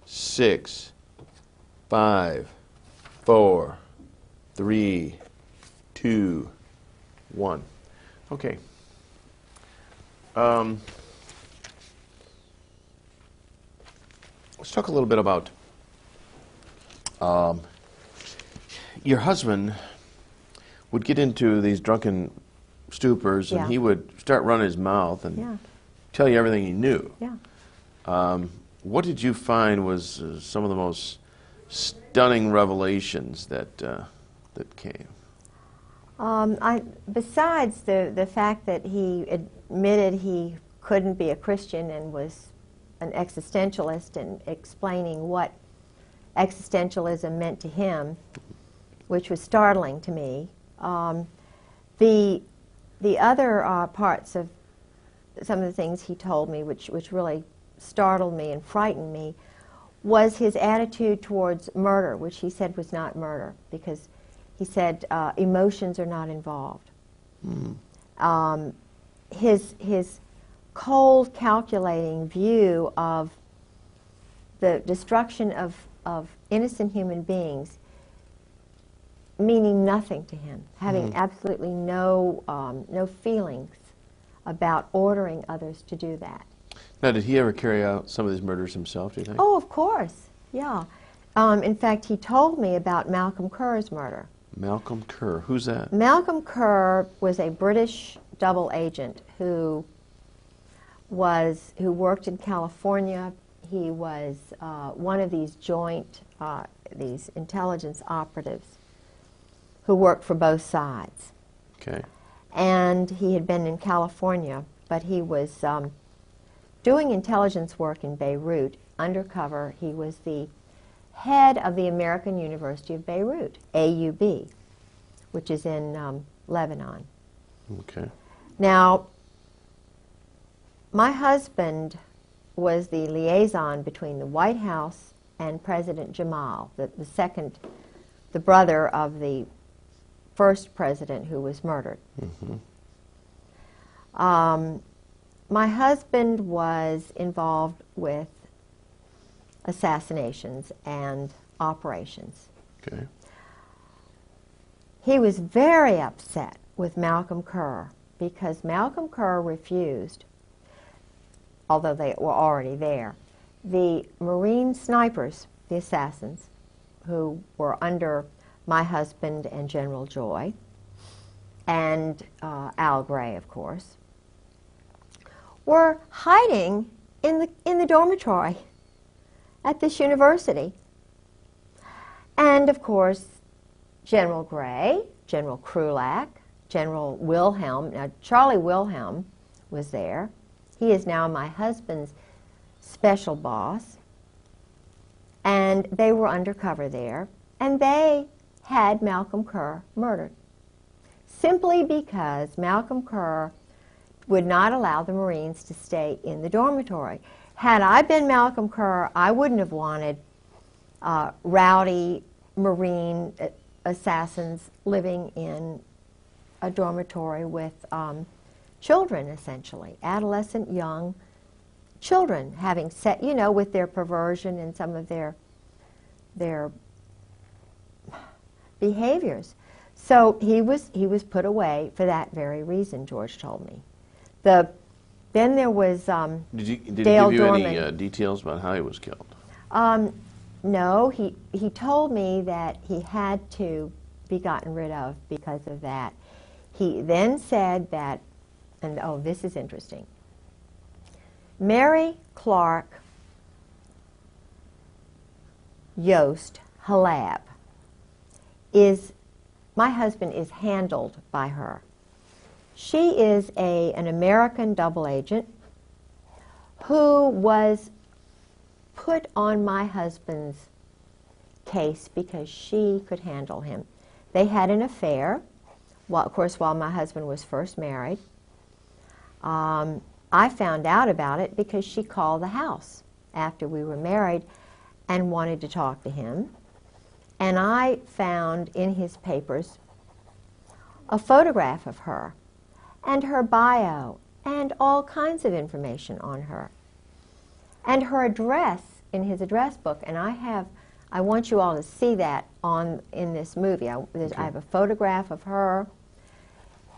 6, 5, 4, 3, 2, 1. Okay. Let's talk a little bit about your husband would get into these drunken stupors, and he would start running his mouth and tell you everything he knew. What did you find was some of the most stunning revelations that that came? Besides the fact that he admitted he couldn't be a Christian and was an existentialist and explaining what existentialism meant to him, which was startling to me. The other parts of some of the things he told me, which really startled me and frightened me, was his attitude towards murder, which he said was not murder, because he said emotions are not involved. His cold, calculating view of the destruction of innocent human beings meaning nothing to him, having absolutely no feelings about ordering others to do that. Now, did he ever carry out some of these murders himself, do you think? Oh, of course, yeah. In fact, he told me about Malcolm Kerr's murder. Malcolm Kerr, who's that? Malcolm Kerr was a British double agent who worked in California. He was one of these joint, these intelligence operatives who worked for both sides. Okay. And he had been in California, but he was doing intelligence work in Beirut, undercover. He was the head of the American University of Beirut, AUB, which is in Lebanon. Okay. Now, my husband was the liaison between the White House and President Jamal, the brother of the first president who was murdered. My husband was involved with assassinations and operations. Okay. He was very upset with Malcolm Kerr because Malcolm Kerr refused, although they were already there, the Marine snipers, the assassins, who were under my husband and General Joy, and Al Gray, of course, were hiding in the dormitory at this university. And, of course, General Gray, General Krulak, General Wilhelm, now Charlie Wilhelm was there. He is now my husband's special boss. And they were undercover there. And they had Malcolm Kerr murdered, simply because Malcolm Kerr would not allow the Marines to stay in the dormitory. Had I been Malcolm Kerr, I wouldn't have wanted rowdy Marine assassins living in a dormitory with children, essentially, adolescent young children, having set, with their perversion and some of their behaviors. So he was put away for that very reason, George told me. Then there was Did he Dale give you Dorman. any details about how he was killed? No, he told me that he had to be gotten rid of because of that. He then said that, and oh, this is interesting, Mary Clark Yost Halab my husband is handled by her. She is an American double agent who was put on my husband's case because she could handle him. They had an affair, of course, while my husband was first married. I found out about it because she called the house after we were married and wanted to talk to him. And I found in his papers a photograph of her and her bio and all kinds of information on her. And her address in his address book, and I want you all to see that in this movie. I have a photograph of her.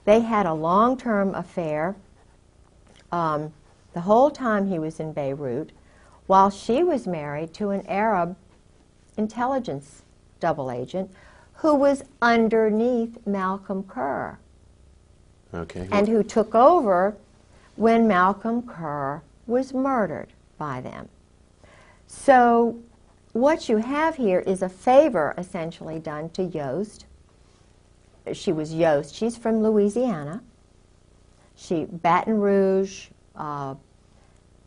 They had a long-term affair the whole time he was in Beirut, while she was married to an Arab intelligence double agent who was underneath Malcolm Kerr. Okay. And who took over when Malcolm Kerr was murdered by them. So what you have here is a favor essentially done to Yost. She was Yost. She's from Louisiana. Baton Rouge,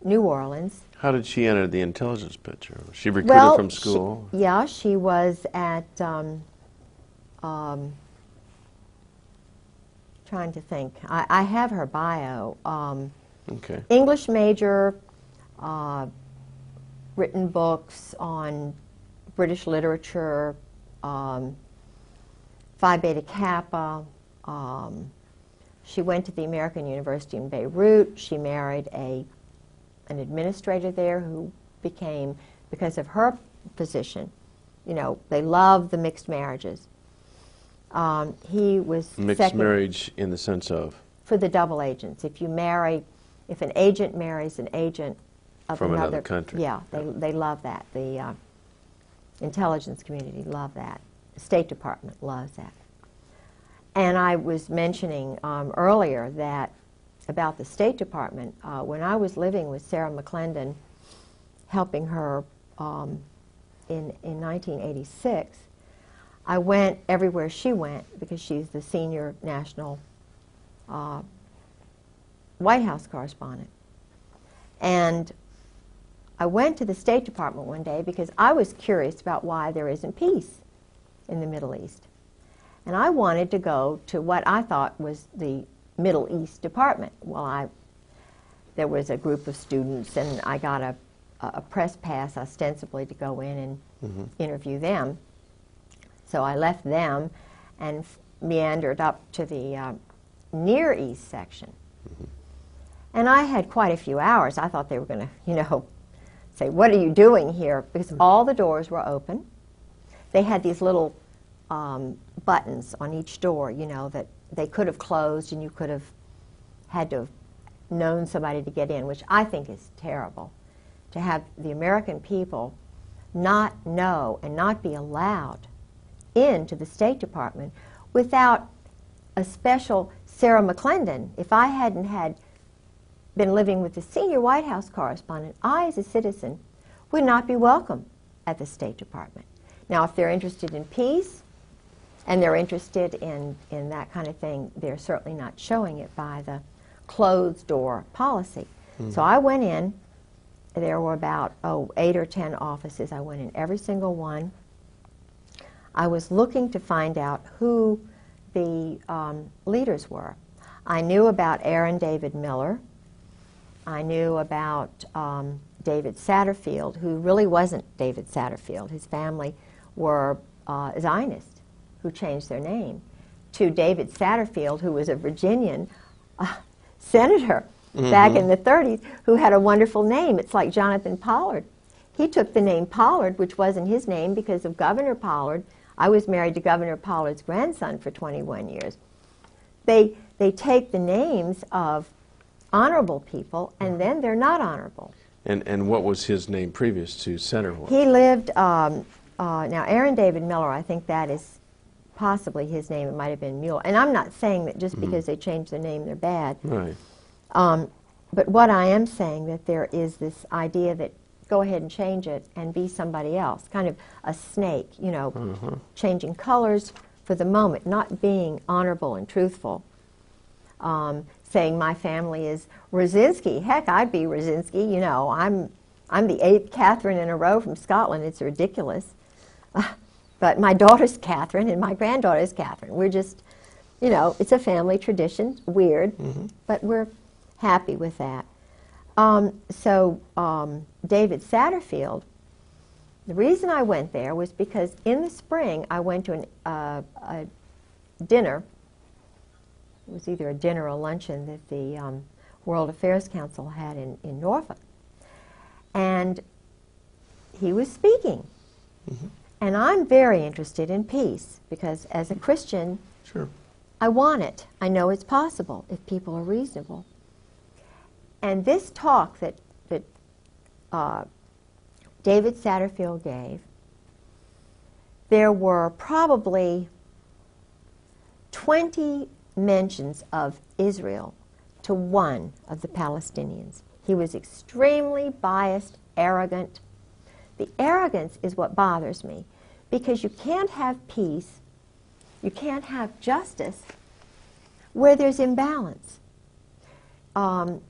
New Orleans. How did she enter the intelligence picture? Was she recruited from school? She was at, trying to think. I have her bio. Okay. English major, written books on British literature, Phi Beta Kappa. She went to the American University in Beirut. She married an administrator there who became, because of her position, you know, they love the mixed marriages. He was mixed marriage in the sense of? For the double agents. If an agent marries an agent of from another country. Yeah, they love that. The intelligence community love that. The State Department loves that. And I was mentioning earlier that about the State Department, when I was living with Sarah McClendon, helping her in 1986, I went everywhere she went because she's the senior national White House correspondent. And I went to the State Department one day because I was curious about why there isn't peace in the Middle East. And I wanted to go to what I thought was the Middle East Department. Well, there was a group of students, and I got a press pass ostensibly to go in and interview them. So I left them and meandered up to the Near East section. And I had quite a few hours. I thought they were going to, you know, say, what are you doing here? Because all the doors were open. They had these little buttons on each door, you know, that they could have closed and you could have had to have known somebody to get in, which I think is terrible, to have the American people not know and not be allowed into the State Department without a special Sarah McClendon. If I hadn't been living with the senior White House correspondent, I, as a citizen, would not be welcome at the State Department. Now, if they're interested in peace and they're interested in that kind of thing, they're certainly not showing it by the closed door policy. So I went in. There were about 8 or 10 offices. I went in every single one. I was looking to find out who the leaders were. I knew about Aaron David Miller. I knew about David Satterfield, who really wasn't David Satterfield. His family were Zionists who changed their name, to David Satterfield, who was a Virginian senator back in the 30s, who had a wonderful name. It's like Jonathan Pollard. He took the name Pollard, which wasn't his name, because of Governor Pollard. I was married to Governor Pollard's grandson for 21 years. They take the names of honorable people, and then they're not honorable. And what was his name previous to Senator? He lived, now Aaron David Miller, I think that is possibly his name. It might have been Mueller. And I'm not saying that just because they changed their name they're bad. Right. But what I am saying, that there is this idea that go ahead and change it and be somebody else, kind of a snake, you know, changing colors for the moment, not being honorable and truthful. Saying my family is Rosinski. Heck, I'd be Rosinski. You know, I'm the 8th Catherine in a row from Scotland. It's ridiculous. But my daughter's Catherine and my granddaughter's Catherine. We're just, you know, it's a family tradition. Weird, but we're happy with that. David Satterfield, the reason I went there was because in the spring I went to a dinner. It was either a dinner or luncheon that the World Affairs Council had in Norfolk. And he was speaking. And I'm very interested in peace because as a Christian, sure, I want it. I know it's possible if people are reasonable. And this talk that David Satterfield gave, there were probably 20 mentions of Israel to one of the Palestinians. He was extremely biased, arrogant. The arrogance is what bothers me, because you can't have peace, you can't have justice where there's imbalance. And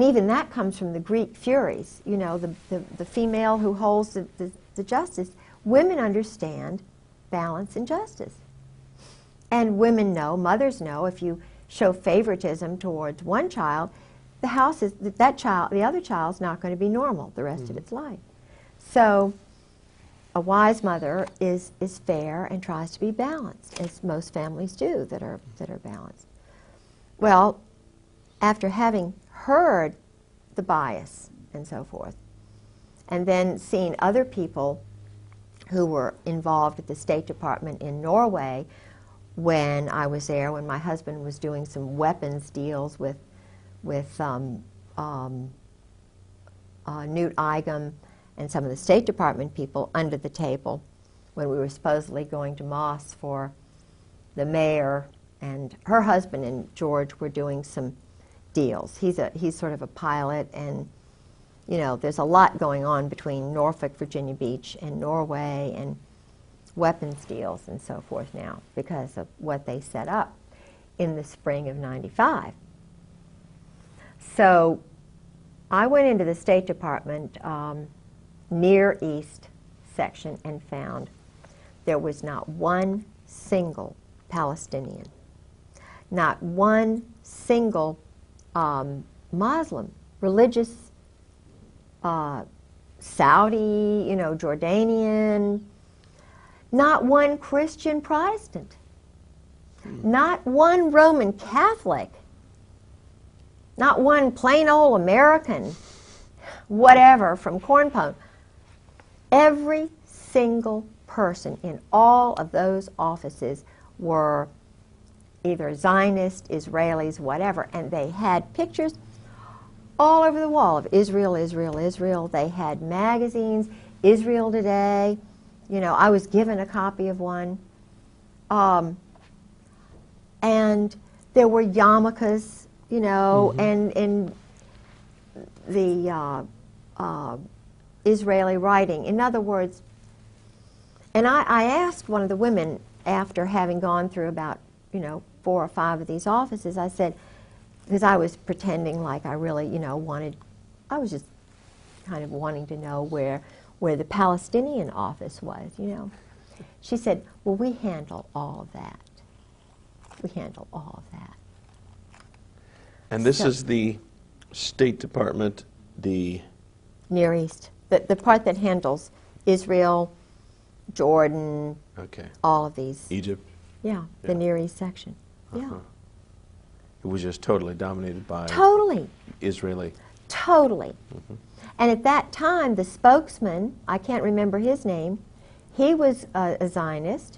even that comes from the Greek Furies, you know, the female who holds the justice. Women understand balance and justice. And women know, mothers know, if you show favoritism towards one child, the other child's not going to be normal the rest of its life. So a wise mother is fair and tries to be balanced, as most families do that are balanced. Well, after having heard the bias and so forth, and then seen other people who were involved at the State Department in Norway when I was there, when my husband was doing some weapons deals with Newt Eigum and some of the State Department people under the table when we were supposedly going to Moss for the mayor, and her husband and George were doing some deals. He's sort of a pilot, and you know, there's a lot going on between Norfolk, Virginia Beach, and Norway, and weapons deals and so forth now because of what they set up in the spring of '95. So I went into the State Department Near East section and found there was not one single Palestinian, not one single Muslim, religious, Saudi, you know, Jordanian, not one Christian Protestant, not one Roman Catholic, not one plain old American, whatever, from Corn Pone. Every single person in all of those offices were either Zionist, Israelis, whatever, and they had pictures all over the wall of Israel, Israel, Israel. They had magazines, Israel Today. You know, I was given a copy of one. And there were yarmulkes, you know, and the Israeli writing. In other words, and I asked one of the women after having gone through about, you know, 4 or 5 of these offices, I said, because I was pretending like I really, you know, I was just kind of wanting to know where the Palestinian office was, you know. She said, well, we handle all of that. We handle all of that. And this is the State Department, the Near East, the part that handles Israel, Jordan, all of these. Egypt. Yeah, the Near East section. Yeah. It was just totally dominated by Israeli. Totally. And at that time, the spokesman, I can't remember his name, he was a Zionist,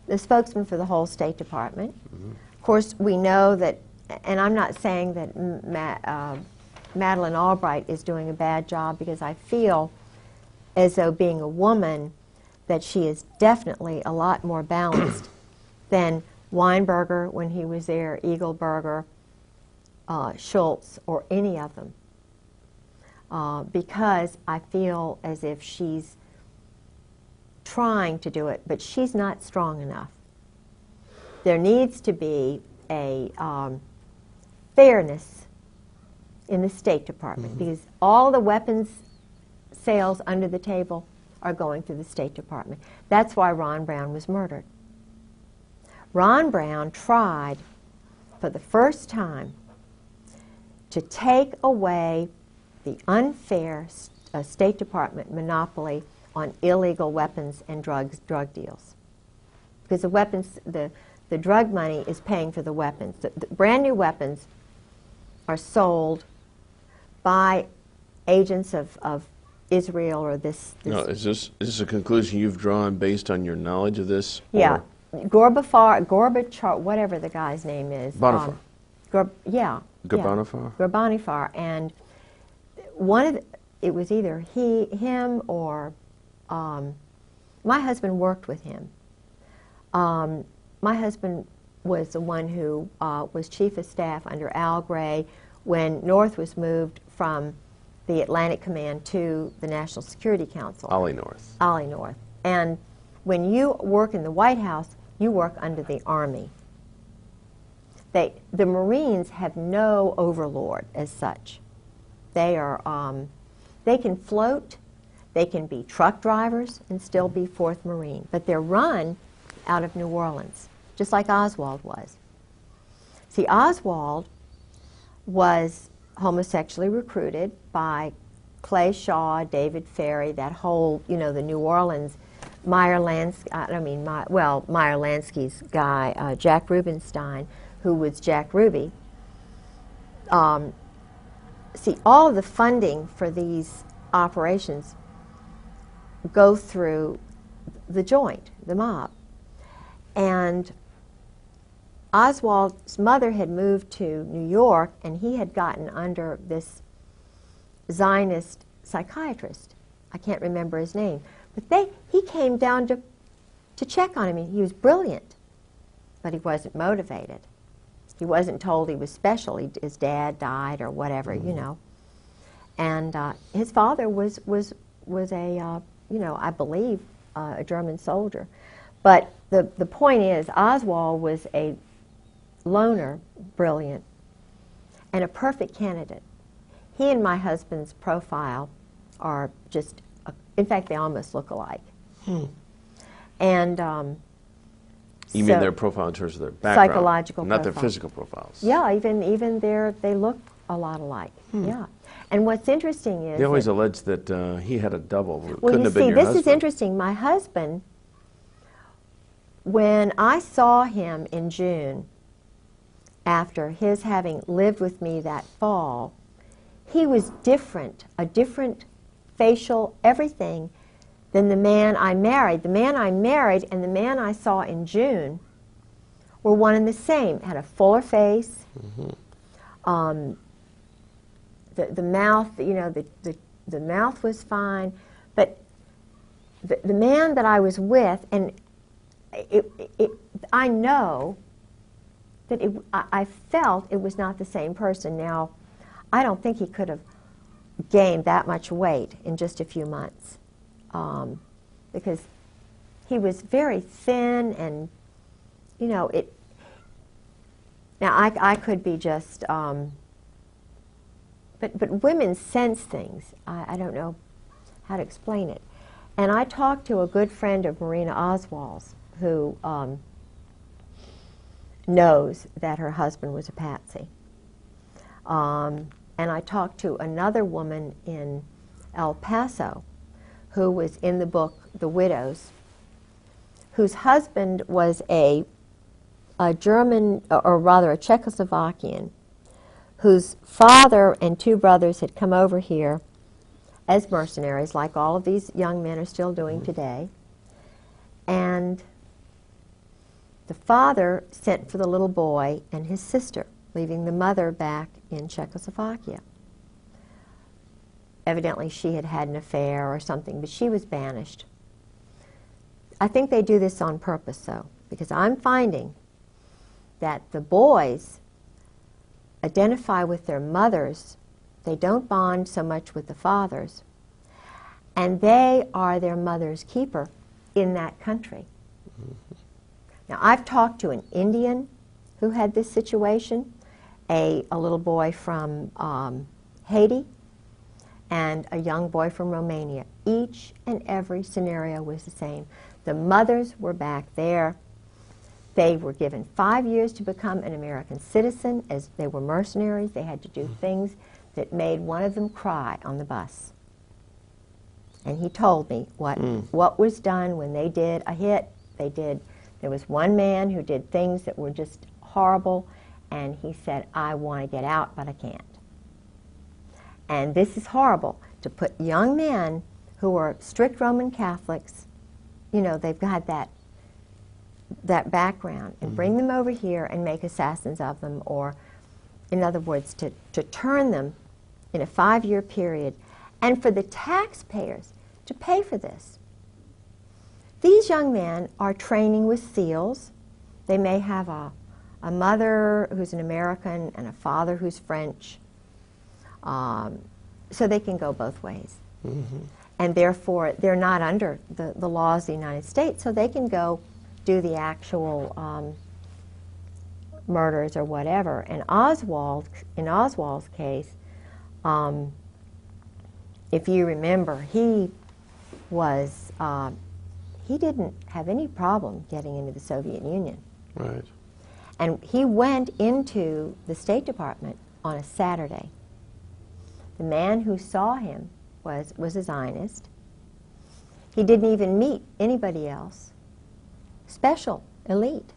the spokesman for the whole State Department. Of course, we know that, and I'm not saying that Madeleine Albright is doing a bad job, because I feel as though, being a woman, that she is definitely a lot more balanced than Weinberger when he was there, Eagleberger, Schultz, or any of them. Because I feel as if she's trying to do it, but she's not strong enough. There needs to be a fairness in the State Department, because all the weapons sales under the table are going through the State Department. That's why Ron Brown was murdered. Ron Brown tried for the first time to take away the unfair State Department monopoly on illegal weapons and drug deals. Because the drug money is paying for the weapons. The brand new weapons are sold by agents of Israel or this. No, is this a conclusion you've drawn based on your knowledge of this? Yeah, Gorbachev, whatever the guy's name is. Bonifar. Gorbanifar. Gorbanifar, and it was either him, or my husband worked with him. My husband was the one who was chief of staff under Al Gray when North was moved from the Atlantic Command to the National Security Council. Ollie North. Ollie North. And when you work in the White House, you work under the Army. The Marines have no overlord as such. They can float, they can be truck drivers and still be 4th Marine, but they're run out of New Orleans, just like Oswald was. See, Oswald was homosexually recruited by Clay Shaw, David Ferry, that whole, the New Orleans, Meyer Lansky's guy, Jack Rubenstein, who was Jack Ruby. See, all of the funding for these operations go through the joint, the mob. And Oswald's mother had moved to New York, and he had gotten under this Zionist psychiatrist. I can't remember his name. But he came down to check on him. He was brilliant, but he wasn't motivated. He wasn't told he was special. His dad died or whatever, And his father was a, I believe, a German soldier. But the point is, Oswald was a loner, brilliant, and a perfect candidate. He and my husband's profile are just, in fact, they almost look alike. And you mean their profile in terms of their background? Psychological not profile. Their physical profiles. Yeah, even they look a lot alike. Yeah. And what's interesting is they always allege that he had a double who well, couldn't have been your husband. This is interesting. My husband, when I saw him in June, after his having lived with me that fall, he was different, a different facial, everything, than the man I married. The man I married and the man I saw in June were one and the same. Had a fuller face. The mouth, the mouth was fine, but the man that I was with, and I know that I felt it was not the same person. Now, I don't think he could have gained that much weight in just a few months, because he was very thin, and Now I could be just, but women sense things. I don't know how to explain it. And I talked to a good friend of Marina Oswald's who knows that her husband was a patsy. And I talked to another woman in El Paso who was in the book The Widows, whose husband was a German, or rather a Czechoslovakian, whose father and two brothers had come over here as mercenaries, like all of these young men are still doing today. And the father sent for the little boy and his sister, leaving the mother back in Czechoslovakia. Evidently she had had an affair or something, but she was banished. I think they do this on purpose, though, because I'm finding that the boys identify with their mothers. They don't bond so much with the fathers, and they are their mother's keeper in that country. Now, I've talked to an Indian who had this situation, a little boy from Haiti, and a young boy from Romania. Each and every scenario was the same. The mothers were back there. They were given 5 years to become an American citizen. As they were mercenaries, they had to do things that made one of them cry on the bus. And he told me what was done when they did a hit. There was one man who did things that were just horrible, and he said, I want to get out, but I can't. And this is horrible, to put young men who are strict Roman Catholics, you know, they've got that background, and bring them over here and make assassins of them, or, in other words, to turn them in a 5-year period, and for the taxpayers to pay for this. These young men are training with SEALs. They may have a mother who's an American and a father who's French, so they can go both ways. And therefore, they're not under the laws of the United States, so they can go do the actual murders or whatever. And in Oswald's case, if you remember, he didn't have any problem getting into the Soviet Union. Right. And he went into the State Department on a Saturday. The man who saw him was a Zionist. He didn't even meet anybody else. Special, elite.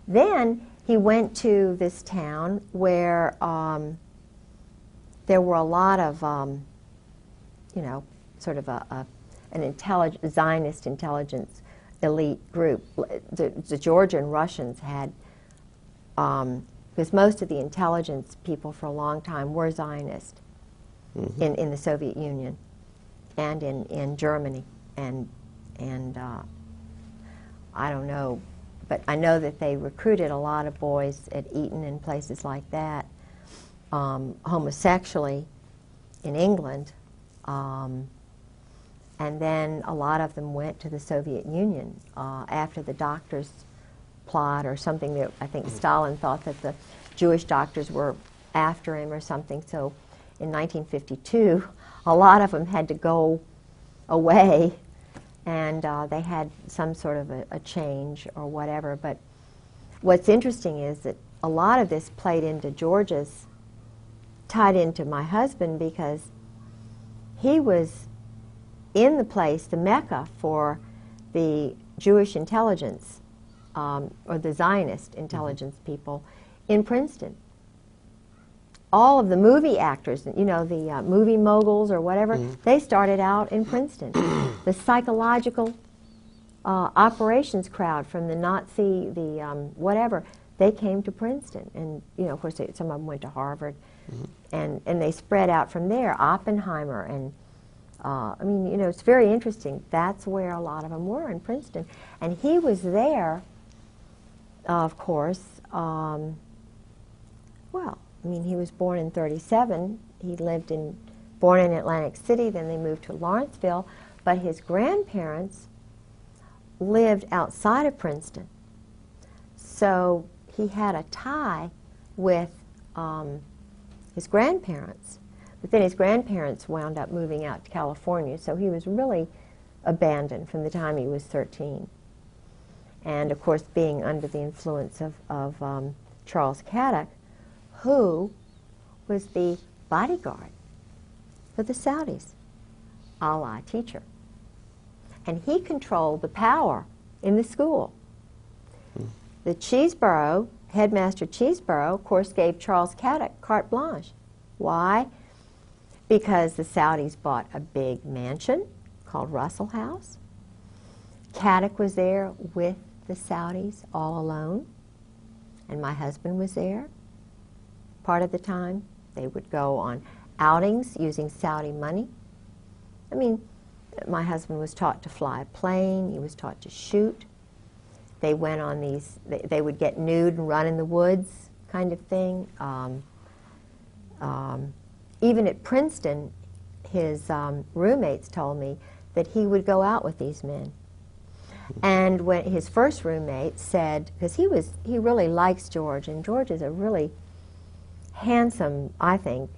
Then he went to this town where there were a lot of, you know, sort of an Zionist intelligence elite group. The Georgian Russians had, because most of the intelligence people for a long time were Zionist in the Soviet Union and in Germany. And I don't know, but I know that they recruited a lot of boys at Eton and places like that, homosexually in England. And then a lot of them went to the Soviet Union after the doctors' plot or something that I think Stalin thought that the Jewish doctors were after him or something. So in 1952, a lot of them had to go away, and they had some sort of a change or whatever. But what's interesting is that a lot of this played into tied into my husband, because he was in the place, the Mecca for the Jewish intelligence, or the Zionist intelligence people in Princeton. All of the movie actors, you know, the movie moguls or whatever, they started out in Princeton. The psychological operations crowd from the Nazi, whatever, they came to Princeton. And, you know, of course, some of them went to Harvard. And they spread out from there. Oppenheimer and I mean, you know, it's very interesting. That's where a lot of them were, in Princeton. And he was there, of course, well, I mean, he was born in 1937. He born in Atlantic City, then they moved to Lawrenceville. But his grandparents lived outside of Princeton. So he had a tie with his grandparents. But then his grandparents wound up moving out to California, so he was really abandoned from the time he was 13. And of course, being under the influence of Charles Caddock, who was the bodyguard for the Saudis, a la teacher. And he controlled the power in the school. The Cheeseborough, headmaster Cheeseborough, of course, gave Charles Caddock carte blanche. Why? Because the Saudis bought a big mansion called Russell House. Caddock was there with the Saudis all alone, and my husband was there part of the time. They would go on outings using Saudi money. I mean, my husband was taught to fly a plane. He was taught to shoot. They went on these, they would get nude and run in the woods kind of thing. Even at Princeton, his roommates told me that he would go out with these men. And when his first roommate said, because he really likes George, and George is a really handsome, I think,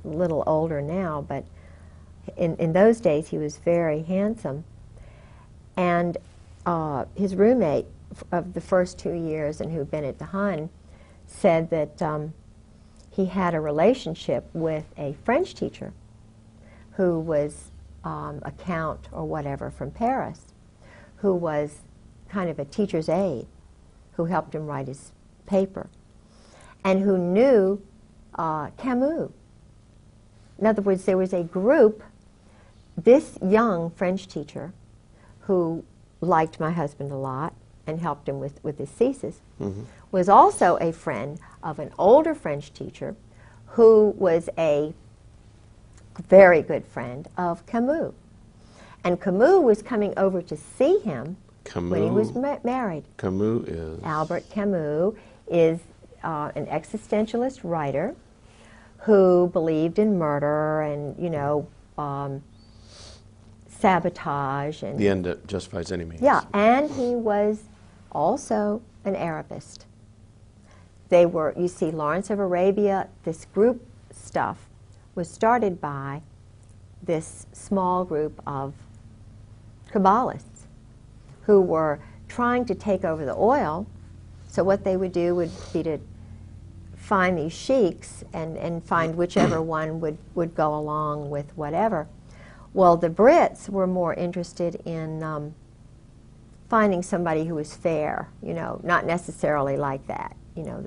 a little older now, but in those days he was very handsome. And his roommate of the first 2 years, and who'd been at the Hun, said that he had a relationship with a French teacher who was a count or whatever from Paris, who was kind of a teacher's aide, who helped him write his paper, and who knew Camus. In other words, there was a group this young French teacher, who liked my husband a lot and helped him with his thesis, was also a friend of an older French teacher who was a very good friend of Camus. And Camus was coming over to see him when he was married. Camus is? Albert Camus is an existentialist writer who believed in murder and, you know, sabotage. And the end that justifies any means. Yeah, and he was also an Arabist. They were, you see, Lawrence of Arabia, this group stuff was started by this small group of Kabbalists who were trying to take over the oil. So what they would do would be to find these sheiks and find whichever one would go along with whatever. Well, the Brits were more interested in finding somebody who was fair, you know, not necessarily like that, you know,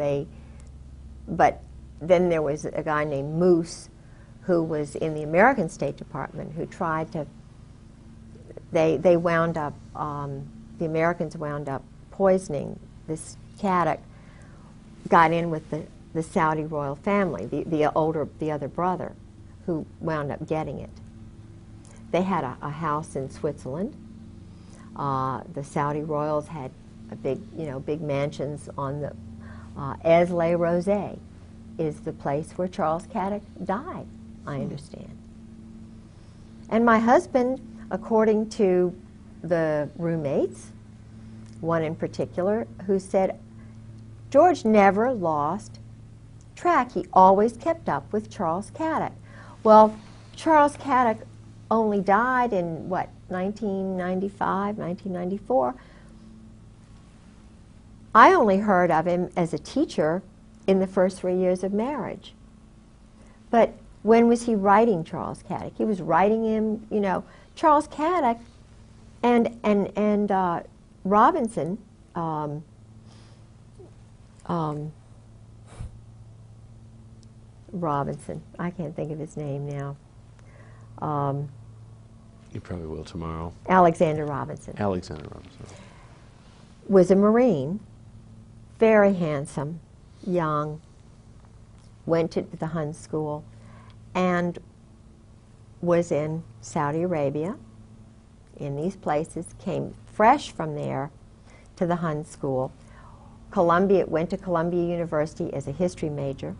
but then there was a guy named Moose who was in the American State Department who tried to, they wound up, the Americans wound up poisoning this Caddock, got in with the Saudi royal family, the other brother, who wound up getting it. They had a house in Switzerland. The Saudi royals had big mansions on the Aix-les-Rosés is the place where Charles Caddock died, I understand. And my husband, according to the roommates, one in particular, who said, George never lost track. He always kept up with Charles Caddock. Well, Charles Caddock only died in, 1995, 1994. I only heard of him as a teacher in the first 3 years of marriage. But when was he writing Charles Caddock? He was writing him, you know, Charles Caddock and Robinson, Robinson, I can't think of his name now. You probably will tomorrow. Alexander Robinson. Alexander Robinson. Was a Marine, very handsome, young, went to the Hun School, and was in Saudi Arabia, in these places, came fresh from there to the Hun School. Went to Columbia University as a history major,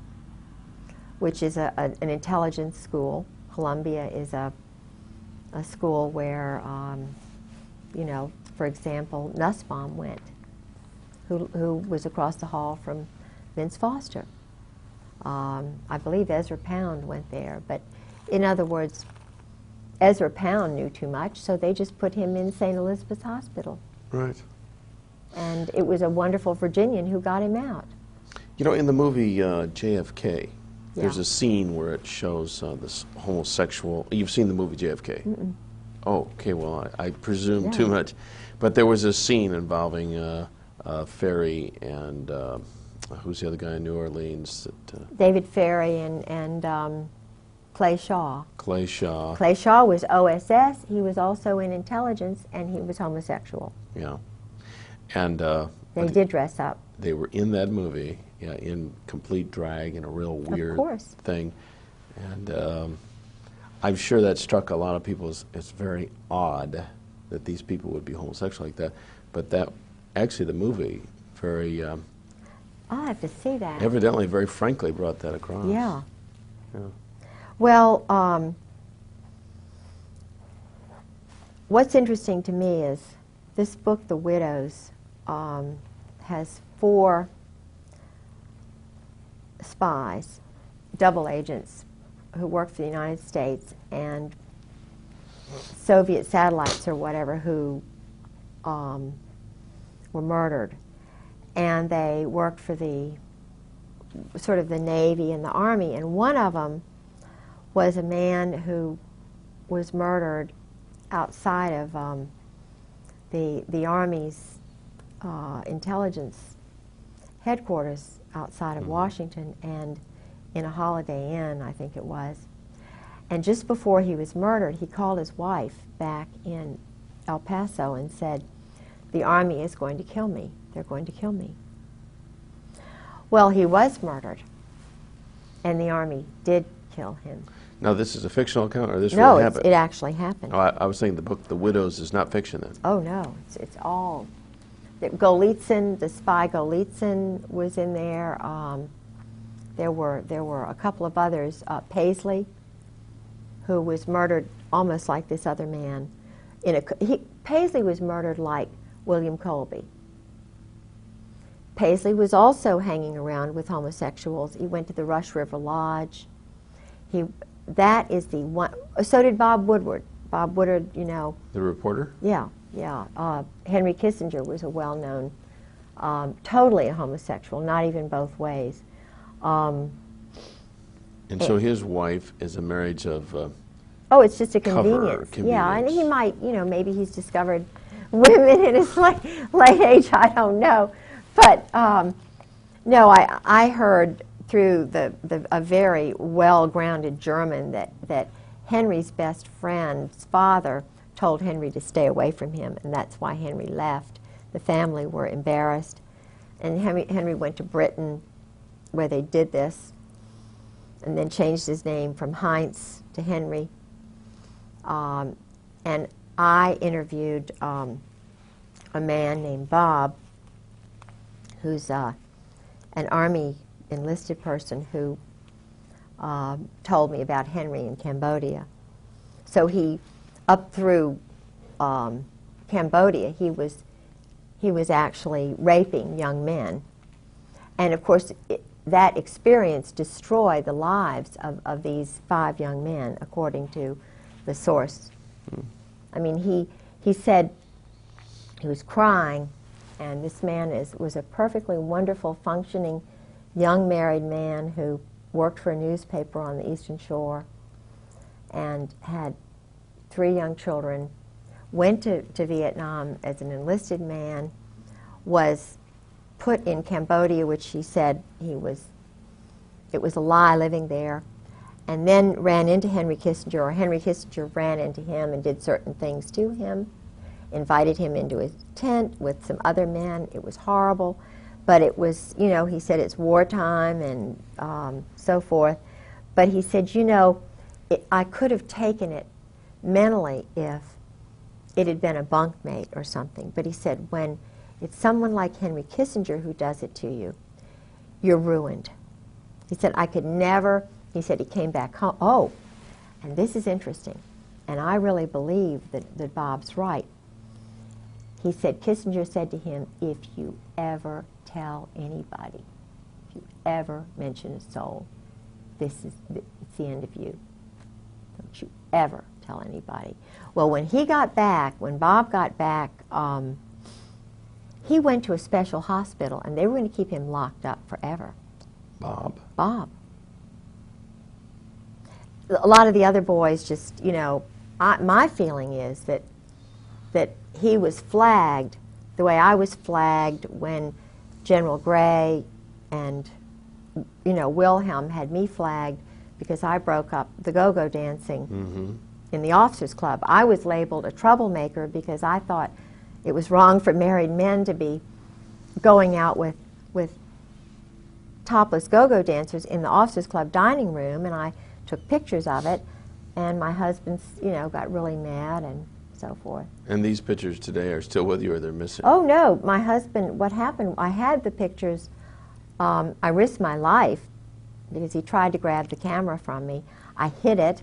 which is an intelligence school. Columbia is a school where, you know, for example, Nussbaum went, who was across the hall from Vince Foster. I believe Ezra Pound went there, but in other words, Ezra Pound knew too much, so they just put him in St. Elizabeth's Hospital. Right. And it was a wonderful Virginian who got him out. You know, in the movie JFK, Yeah. there's a scene where it shows this homosexual. You've seen the movie JFK? Mm-mm. Oh, okay. Well, I presume Yeah. too much, but there was a scene involving Ferry and who's the other guy in New Orleans? David Ferry and Clay Shaw. Clay Shaw. Clay Shaw was OSS. He was also in intelligence, and he was homosexual. Yeah, and they did dress up. They were in that movie, yeah, in complete drag and a real weird thing, and I'm sure that struck a lot of people as very odd that these people would be homosexual like that. But that actually, the movie very I'll have to see that. evidently, very frankly, brought that across. Yeah. Yeah. Well, what's interesting to me is this book, The Widows, has 4 spies, double agents, who worked for the United States, and Soviet satellites or whatever who were murdered. And they worked for the sort of the Navy and the Army, and one of them was a man who was murdered outside of the Army's intelligence headquarters outside of Washington, and in a Holiday Inn, I think it was. And just before he was murdered, he called his wife back in El Paso and said, "The Army is going to kill me. They're going to kill me." Well, he was murdered, and the Army did kill him. Now, this is a fictional account, or this No, really happened? it actually happened. Oh, I was thinking the book The Widows is not fiction then. Oh, no, it's all. Golitsyn, the spy Golitsyn was in there. There were a couple of others. Paisley, who was murdered almost like this other man. Paisley was murdered like William Colby. Paisley was also hanging around with homosexuals. He went to the Rush River Lodge. That is the one. So did Bob Woodward. Bob Woodward, you know. The reporter? Yeah. Henry Kissinger was a well-known, totally a homosexual, not even both ways. And so his wife is a marriage of oh, it's just a convenience. Yeah, and he might, you know, maybe he's discovered women in his late age, I don't know. But no, I heard through a very well-grounded German that Henry's best friend's father told Henry to stay away from him, and that's why Henry left. The family were embarrassed, and Henry went to Britain, where they did this, and then changed his name from Heinz to Henry. And I interviewed a man named Bob, who's an Army enlisted person who told me about Henry in Cambodia. So he, up through Cambodia, he was actually raping young men. And of course, that experience destroyed the lives of these 5 young men, according to the source. I mean, he said he was crying, and this man was a perfectly wonderful, functioning, young married man who worked for a newspaper on the Eastern Shore and had 3 young children, went to Vietnam as an enlisted man, was put in Cambodia, which he said it was a lie living there, and then ran into Henry Kissinger, or Henry Kissinger ran into him and did certain things to him, invited him into his tent with some other men. It was horrible, but it was, you know, he said it's wartime and so forth. But he said, you know, I could have taken it mentally if it had been a bunkmate or something. But he said, when it's someone like Henry Kissinger who does it to you, you're ruined. He said, I could never, he said he came back home. Oh, and this is interesting, and I really believe that Bob's right. He said, Kissinger said to him, if you ever tell anybody, if you ever mention a soul, it's the end of you. Don't you ever tell anybody. Well, when he got back, when Bob got back, he went to a special hospital, and they were going to keep him locked up forever. Bob? Bob. A lot of the other boys just, you know, my feeling is that he was flagged the way I was flagged when General Gray and, you know, Wilhelm had me flagged because I broke up the go-go dancing in the officers' club. I was labeled a troublemaker because I thought it was wrong for married men to be going out with topless go-go dancers in the officers' club dining room, and I took pictures of it, and my husband, you know, got really mad and so forth. And these pictures today are still with you, or they're missing? Oh, no. My husband, what happened, I had the pictures. I risked my life because he tried to grab the camera from me. I hid it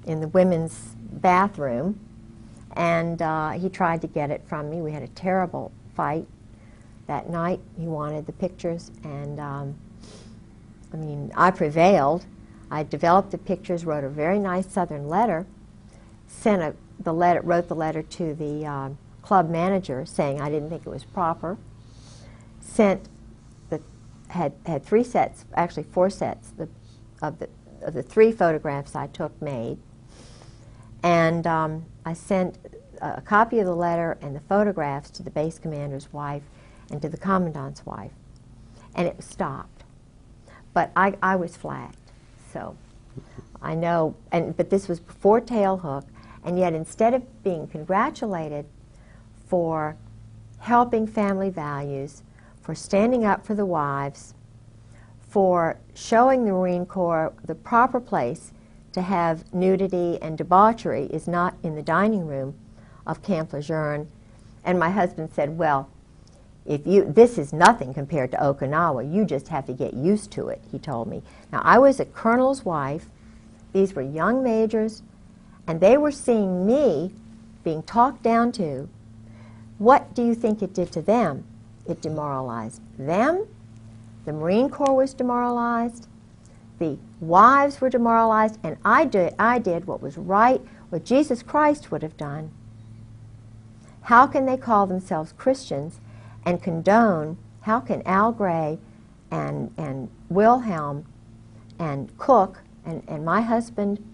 in the women's bathroom, and he tried to get it from me. We had a terrible fight that night. He wanted the pictures, and I mean, I prevailed. I developed the pictures, wrote a very nice Southern letter, wrote the letter to the club manager saying I didn't think it was proper. Had 3 sets, actually 4 sets of the 3 photographs I took made, and I sent a copy of the letter and the photographs to the base commander's wife and to the commandant's wife, and it stopped. But I was flagged, so I know, but this was before Tailhook, and yet instead of being congratulated for helping family values, for standing up for the wives, for showing the Marine Corps the proper place to have nudity and debauchery is not in the dining room of Camp Lejeune. And my husband said, well, this is nothing compared to Okinawa. You just have to get used to it, he told me. Now, I was a colonel's wife. These were young majors, and they were seeing me being talked down to. What do you think it did to them? It demoralized them. The Marine Corps was demoralized. The wives were demoralized, and I did what was right, what Jesus Christ would have done. How can they call themselves Christians and condone, how can Al Gray and Wilhelm and Cook and my husband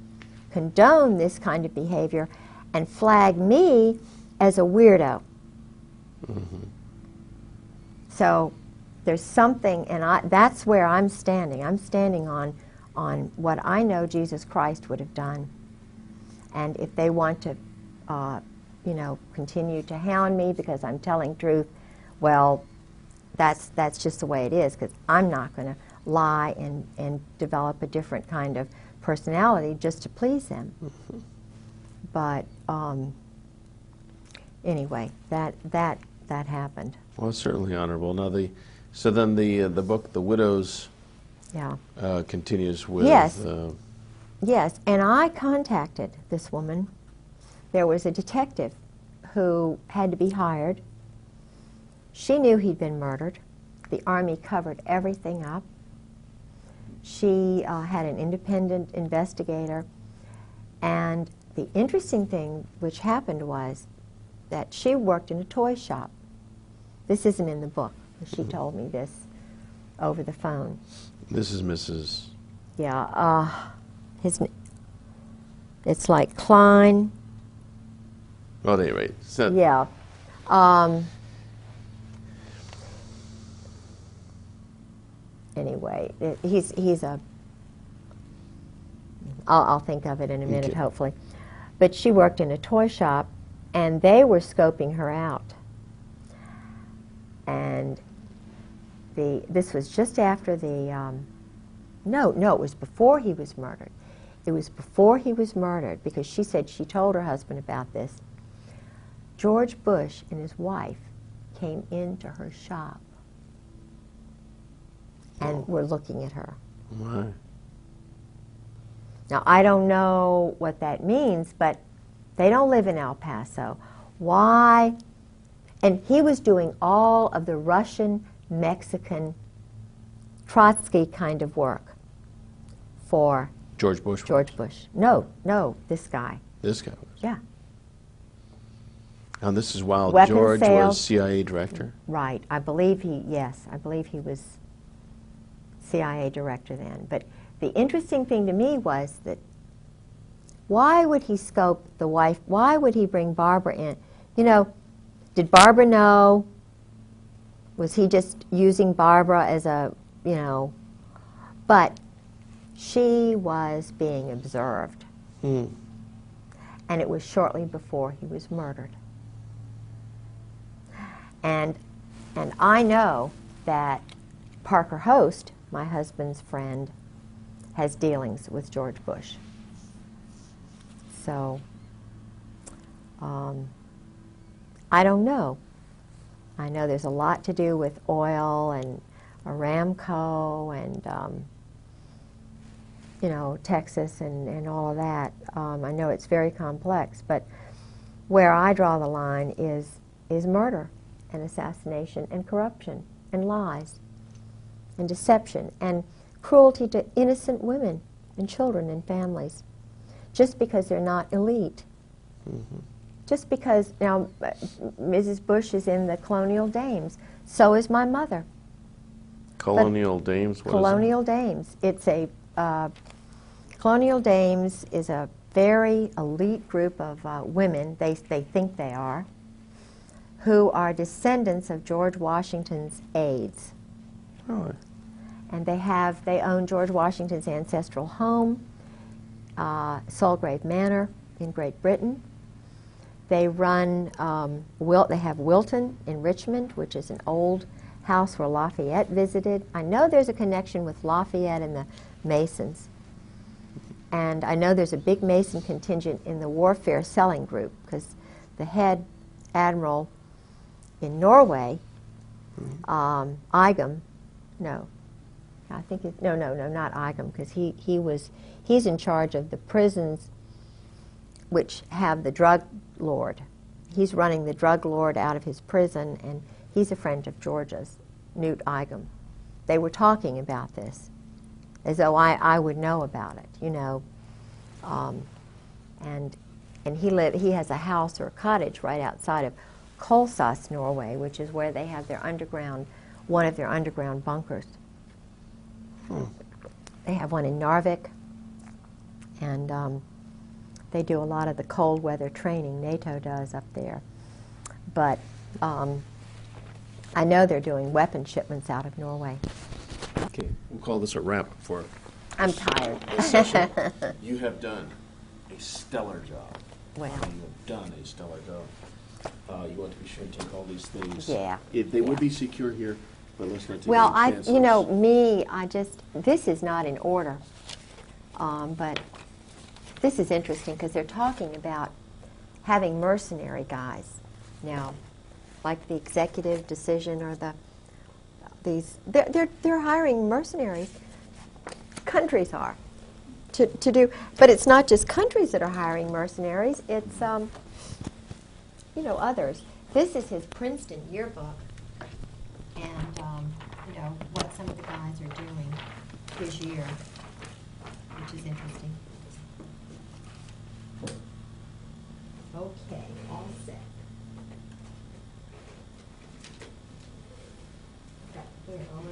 condone this kind of behavior and flag me as a weirdo? Mm-hmm. So there's something, and that's where I'm standing. I'm standing on what I know Jesus Christ would have done. And if they want to, continue to hound me because I'm telling truth, well, that's just the way it is, because I'm not going to lie and develop a different kind of personality just to please them. Mm-hmm. But anyway, that happened. Well, it's certainly honorable. Now, so then the book, The Widows, continues with... Yes, yes, and I contacted this woman. There was a detective who had to be hired. She knew he'd been murdered. The Army covered everything up. She had an independent investigator, and the interesting thing which happened was that she worked in a toy shop. This isn't in the book. She told me this over the phone. This is Mrs. Yeah, it's like Klein. Well, at any rate. So yeah. Anyway, he's a... I'll think of it in a minute, okay, hopefully. But she worked in a toy shop, and they were scoping her out. And this was just after the... No, it was before he was murdered. It was before he was murdered, because she said she told her husband about this. George Bush and his wife came into her shop and were looking at her. Why? Now, I don't know what that means, but they don't live in El Paso. Why? And he was doing all of the Russian, Mexican, Trotsky kind of work for... George Bush? George Bush. No, this guy. This guy was? Yeah. And this is while Weapons George sales, was CIA director? Right. I believe he was CIA director then. But the interesting thing to me was that why would he scope the wife? Why would he bring Barbara in? Did Barbara know? Was he just using Barbara as a, But she was being observed. And it was shortly before he was murdered. And I know that Parker Host, my husband's friend, has dealings with George Bush. So, I don't know. I know there's a lot to do with oil and Aramco and, Texas and all of that. I know it's very complex, but where I draw the line is murder and assassination and corruption and lies and deception and cruelty to innocent women and children and families, just because they're not elite. Mm-hmm. Just because, now, Mrs. Bush is in the Colonial Dames. So is my mother. Colonial Dames? What Colonial Dames. It's a... Colonial Dames is a very elite group of women, they think they are, who are descendants of George Washington's aides. Oh. And they own George Washington's ancestral home. Solgrave Manor in Great Britain. They run, they have Wilton in Richmond, which is an old house where Lafayette visited. I know there's a connection with Lafayette and the Masons. And I know there's a big Mason contingent in the Warfare Selling Group, because the head admiral in Norway, Igam, no, I think it's, no, not Igam, because he's in charge of the prisons which have the drug lord. He's running the drug lord out of his prison, and he's a friend of George's, Newt Igam. They were talking about this, as though I would know about it, you know. And he has a house or a cottage right outside of Kolsås, Norway, which is where they have their underground, one of their underground bunkers. They have one in Narvik, and they do a lot of the cold weather training NATO does up there. But I know they're doing weapon shipments out of Norway. Okay, we'll call this a wrap for I'm tired. this session. You have done a stellar job. Well. You have done a stellar job. You want to be sure and take all these things. Yeah. They would be secure here, but let's not take Well, any chances. you know, this is not in order, but this is interesting because they're talking about having mercenary guys now, like the executive decision or they're hiring mercenaries. Countries are to do, but it's not just countries that are hiring mercenaries. It's you know, others. This is his Princeton yearbook, and you know what some of the guys are doing this year, which is interesting. Okay, all set. Here, all over.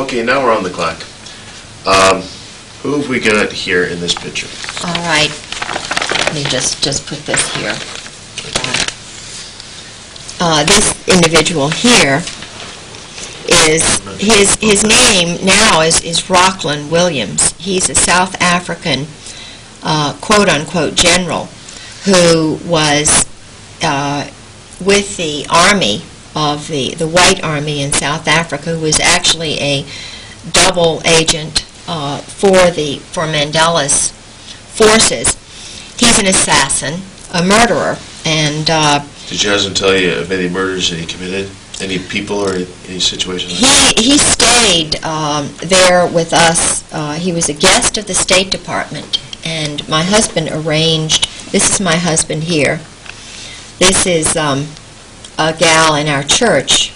Okay, now we're on the clock. Who have we got here in this picture? All right. Let me just put this here. This individual here is his name now is Rockland Williams. He's a South African quote unquote general who was with the army of the White Army in South Africa, who was actually a double agent for Mandela's forces. He's an assassin, a murderer, and Did your husband tell you of any murders that he committed? Any people or any situations? He stayed there with us. He was a guest of the State Department, and my husband arranged. This is my husband here. This is a gal in our church,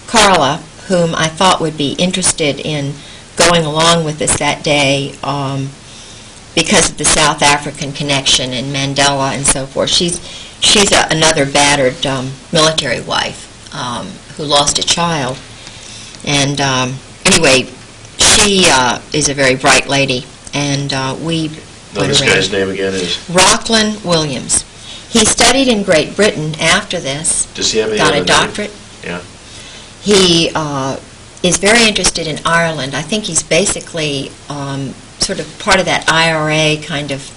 Carla, whom I thought would be interested in going along with us that day because of the South African connection and Mandela and so forth. She's another battered military wife who lost a child. And anyway, she is a very bright lady, and we went this around. guy's name again is? Rockland Williams. He studied in Great Britain after this. Does he have any got other a doctorate. Name? Yeah. He is very interested in Ireland. I think he's basically sort of part of that IRA kind of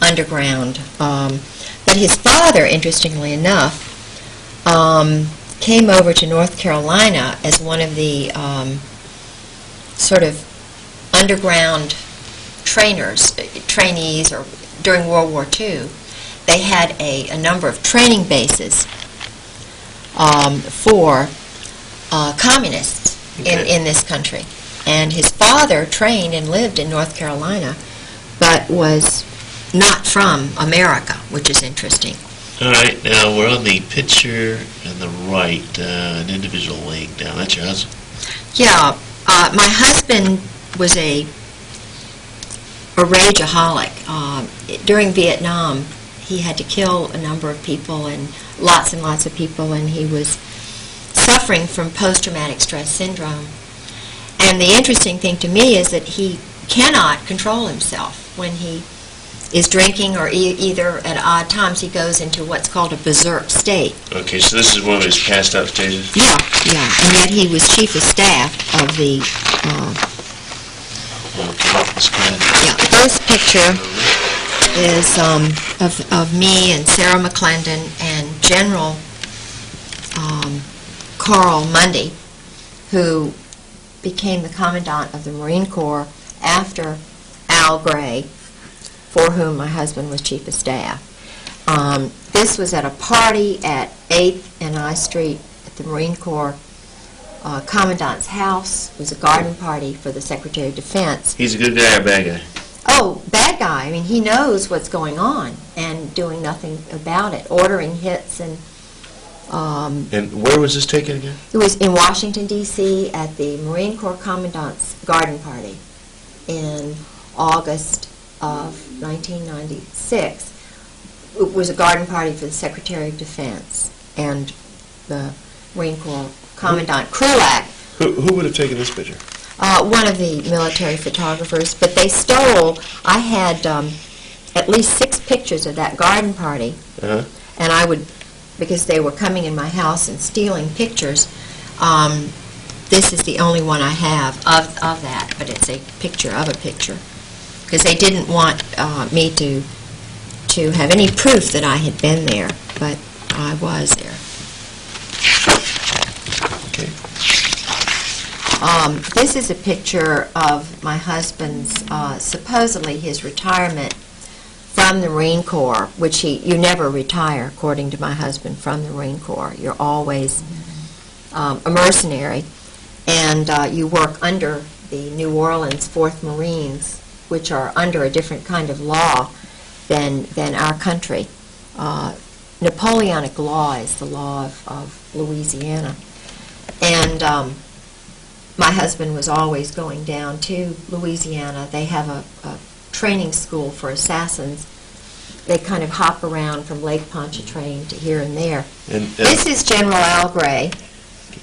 underground. But his father, interestingly enough, came over to North Carolina as one of the sort of underground trainees, or during World War II. They had a number of training bases for communists in this country. And his father trained and lived in North Carolina, but was not from America, which is interesting. All right, now we're on the picture on the right, an individual laying down. That's your husband? Yeah, my husband was a rageaholic. During Vietnam, he had to kill a number of people, and lots of people, and he was suffering from post-traumatic stress syndrome. And the interesting thing to me is that he cannot control himself. When he is drinking, or either at odd times he goes into what's called a berserk state. Okay, so this is one of his passed out stages? Yeah, yeah, and yet he was chief of staff of the... okay, that's good. Yeah, the first picture is of me and Sarah McClendon and General Carl Mundy, who became the Commandant of the Marine Corps after Al Gray, for whom my husband was Chief of Staff. This was at a party at 8th and I Street at the Marine Corps Commandant's house. It was a garden party for the Secretary of Defense. He's a good guy or a bad guy? Oh, bad guy. I mean, he knows what's going on and doing nothing about it, ordering hits and... and where was this taken again? It was in Washington, D.C. at the Marine Corps Commandant's garden party in August of 1996. It was a garden party for the Secretary of Defense and the Marine Corps Commandant Krulak. Who would have taken this picture? One of the military photographers, but they stole, I had at least 6 pictures of that garden party, and I would, because they were coming in my house and stealing pictures, this is the only one I have of that, but it's a picture of a picture, because they didn't want me to have any proof that I had been there, but I was there. Okay. This is a picture of my husband's, supposedly his retirement from the Marine Corps, which you never retire, according to my husband, from the Marine Corps. You're always a mercenary, and you work under the New Orleans 4th Marines, which are under a different kind of law than our country. Napoleonic law is the law of Louisiana. And my husband was always going down to Louisiana. They have a training school for assassins. They kind of hop around from Lake Pontchartrain to here and there. This is General Al Gray,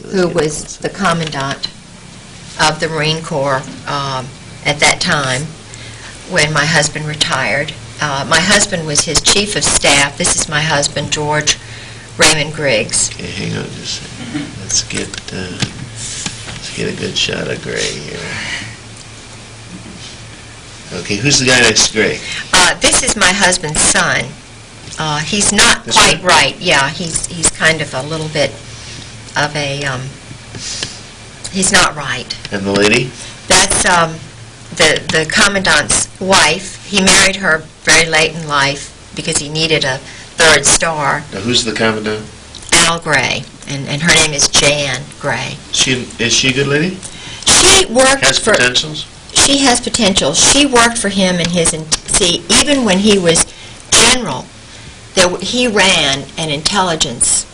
who was the commandant of the Marine Corps at that time when my husband retired. My husband was his chief of staff. This is my husband, George Raymond Griggs. Okay, hang on just a second. Let's get a good shot of Gray here. Okay, who's the guy next to Gray? This is my husband's son. He's not This quite one? right. Yeah, he's kind of a little bit of a, he's not right. And the lady? That's the commandant's wife. He married her very late in life because he needed a 3rd star. Now, who's the commandant? Al Gray, and her name is Jan Gray. Is she a good lady? She worked Has for... potentials? She has potential. She worked for him in his... See, even when he was general, he ran an intelligence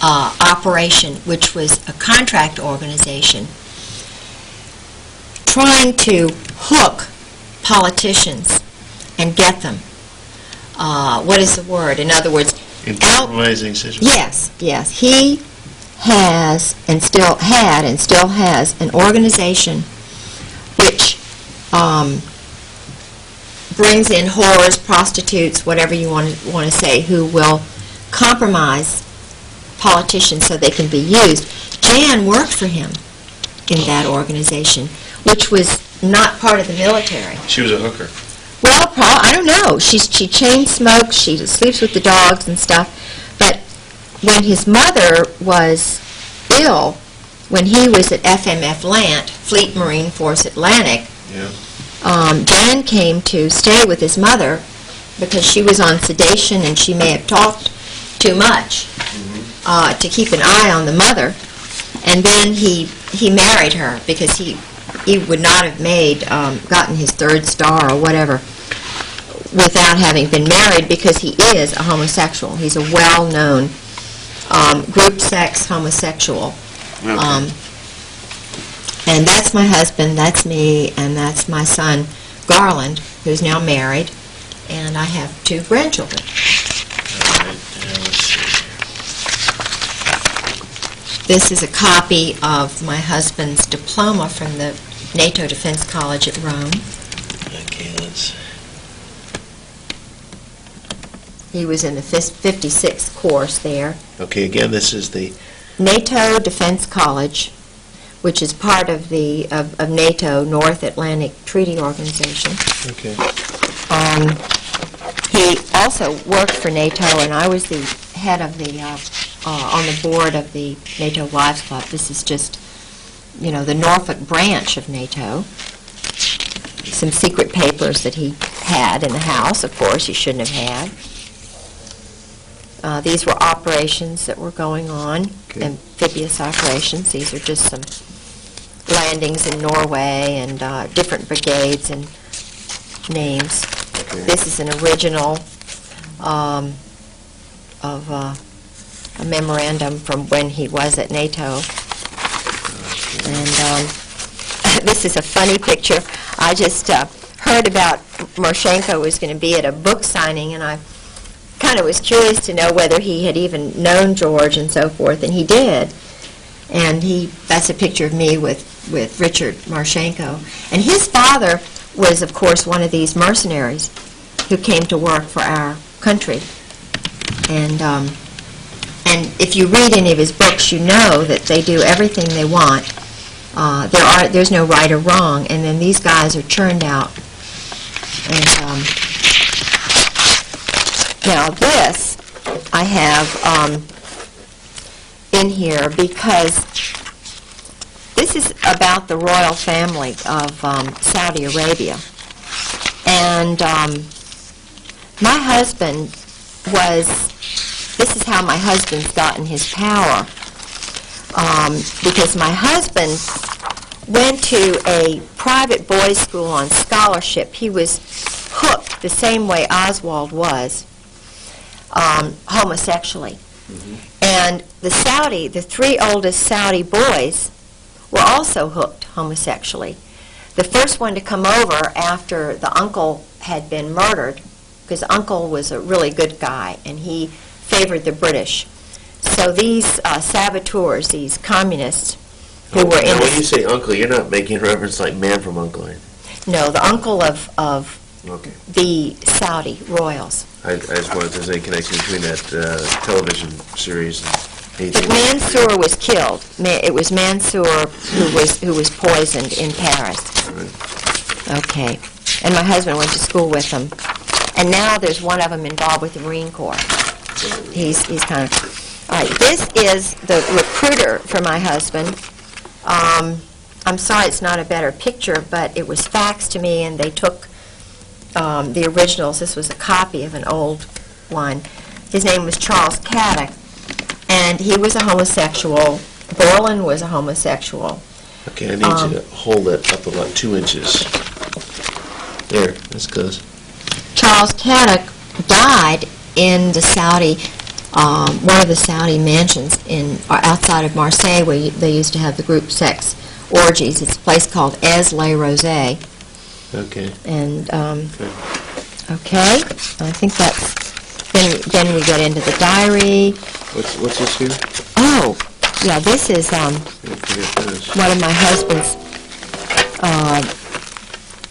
operation, which was a contract organization, trying to hook politicians and get them. What is the word? In other words... In compromising situations? Yes. He has and still had and still has an organization which brings in whores, prostitutes, whatever you want to say, who will compromise politicians so they can be used. Jan worked for him in that organization, which was not part of the military. She was a hooker. Well, I don't know. She chain smokes, she sleeps with the dogs and stuff. But when his mother was ill, when he was at FMF Lant, Fleet Marine Force Atlantic, Jan came to stay with his mother because she was on sedation and she may have talked too much to keep an eye on the mother. And then he married her because he would not have gotten his 3rd star or whatever without having been married, because he is a homosexual. He's a well-known group sex homosexual. Okay. And that's my husband, that's me, and that's my son, Garland, who's now married, and I have 2 grandchildren. All right, let's see. This is a copy of my husband's diploma from the NATO Defense College at Rome. Okay, let's... He was in the 56th course there. Okay, again, this is the NATO Defense College, which is part of the of NATO, North Atlantic Treaty Organization. Okay. He also worked for NATO, and I was the head of the on the board of the NATO Wives Club. This is just, you know, the Norfolk branch of NATO. Some secret papers that he had in the house, of course, he shouldn't have had. These were operations that were going on, amphibious operations. These are just some landings in Norway and different brigades and names. Okay. This is an original of a memorandum from when he was at NATO. And this is a funny picture. I just heard about Marchenko was going to be at a book signing, and I kind of was curious to know whether he had even known George and so forth, and he did. And that's a picture of me with Richard Marchenko. And his father was, of course, one of these mercenaries who came to work for our country. And if you read any of his books, you know that they do everything they want. There's no right or wrong, and then these guys are churned out. And now this I have in here because this is about the royal family of Saudi Arabia. And my husband this is how my husband's gotten his power. Because my husband went to a private boys' school on scholarship. He was hooked the same way Oswald was, homosexually. Mm-hmm. And the three oldest Saudi boys were also hooked homosexually. The first one to come over after the uncle had been murdered, because uncle was a really good guy, and he favored the British. So these saboteurs, these communists who were in... Now, when you say uncle, you're not making reference like Man from U.N.C.L.E. No, the uncle of the Saudi royals. I just wanted to say connection between that television series and... But Mansour was killed. It was Mansour who was poisoned in Paris. Right. Okay. And my husband went to school with them. And now there's one of them involved with the Marine Corps. He's kind of... All right, this is the recruiter for my husband. I'm sorry it's not a better picture, but it was faxed to me, and they took the originals. This was a copy of an old one. His name was Charles Caddick, and he was a homosexual. Borland was a homosexual. Okay, I need you to hold it up about 2 inches. There, that's close. Charles Caddick died in the Saudi, one of the Saudi mansions outside of Marseille, where they used to have the group sex orgies. It's a place called Les Rosés. Okay. And okay, I think that's. Then we get into the diary. What's this here? Oh, yeah, this is one of my husband's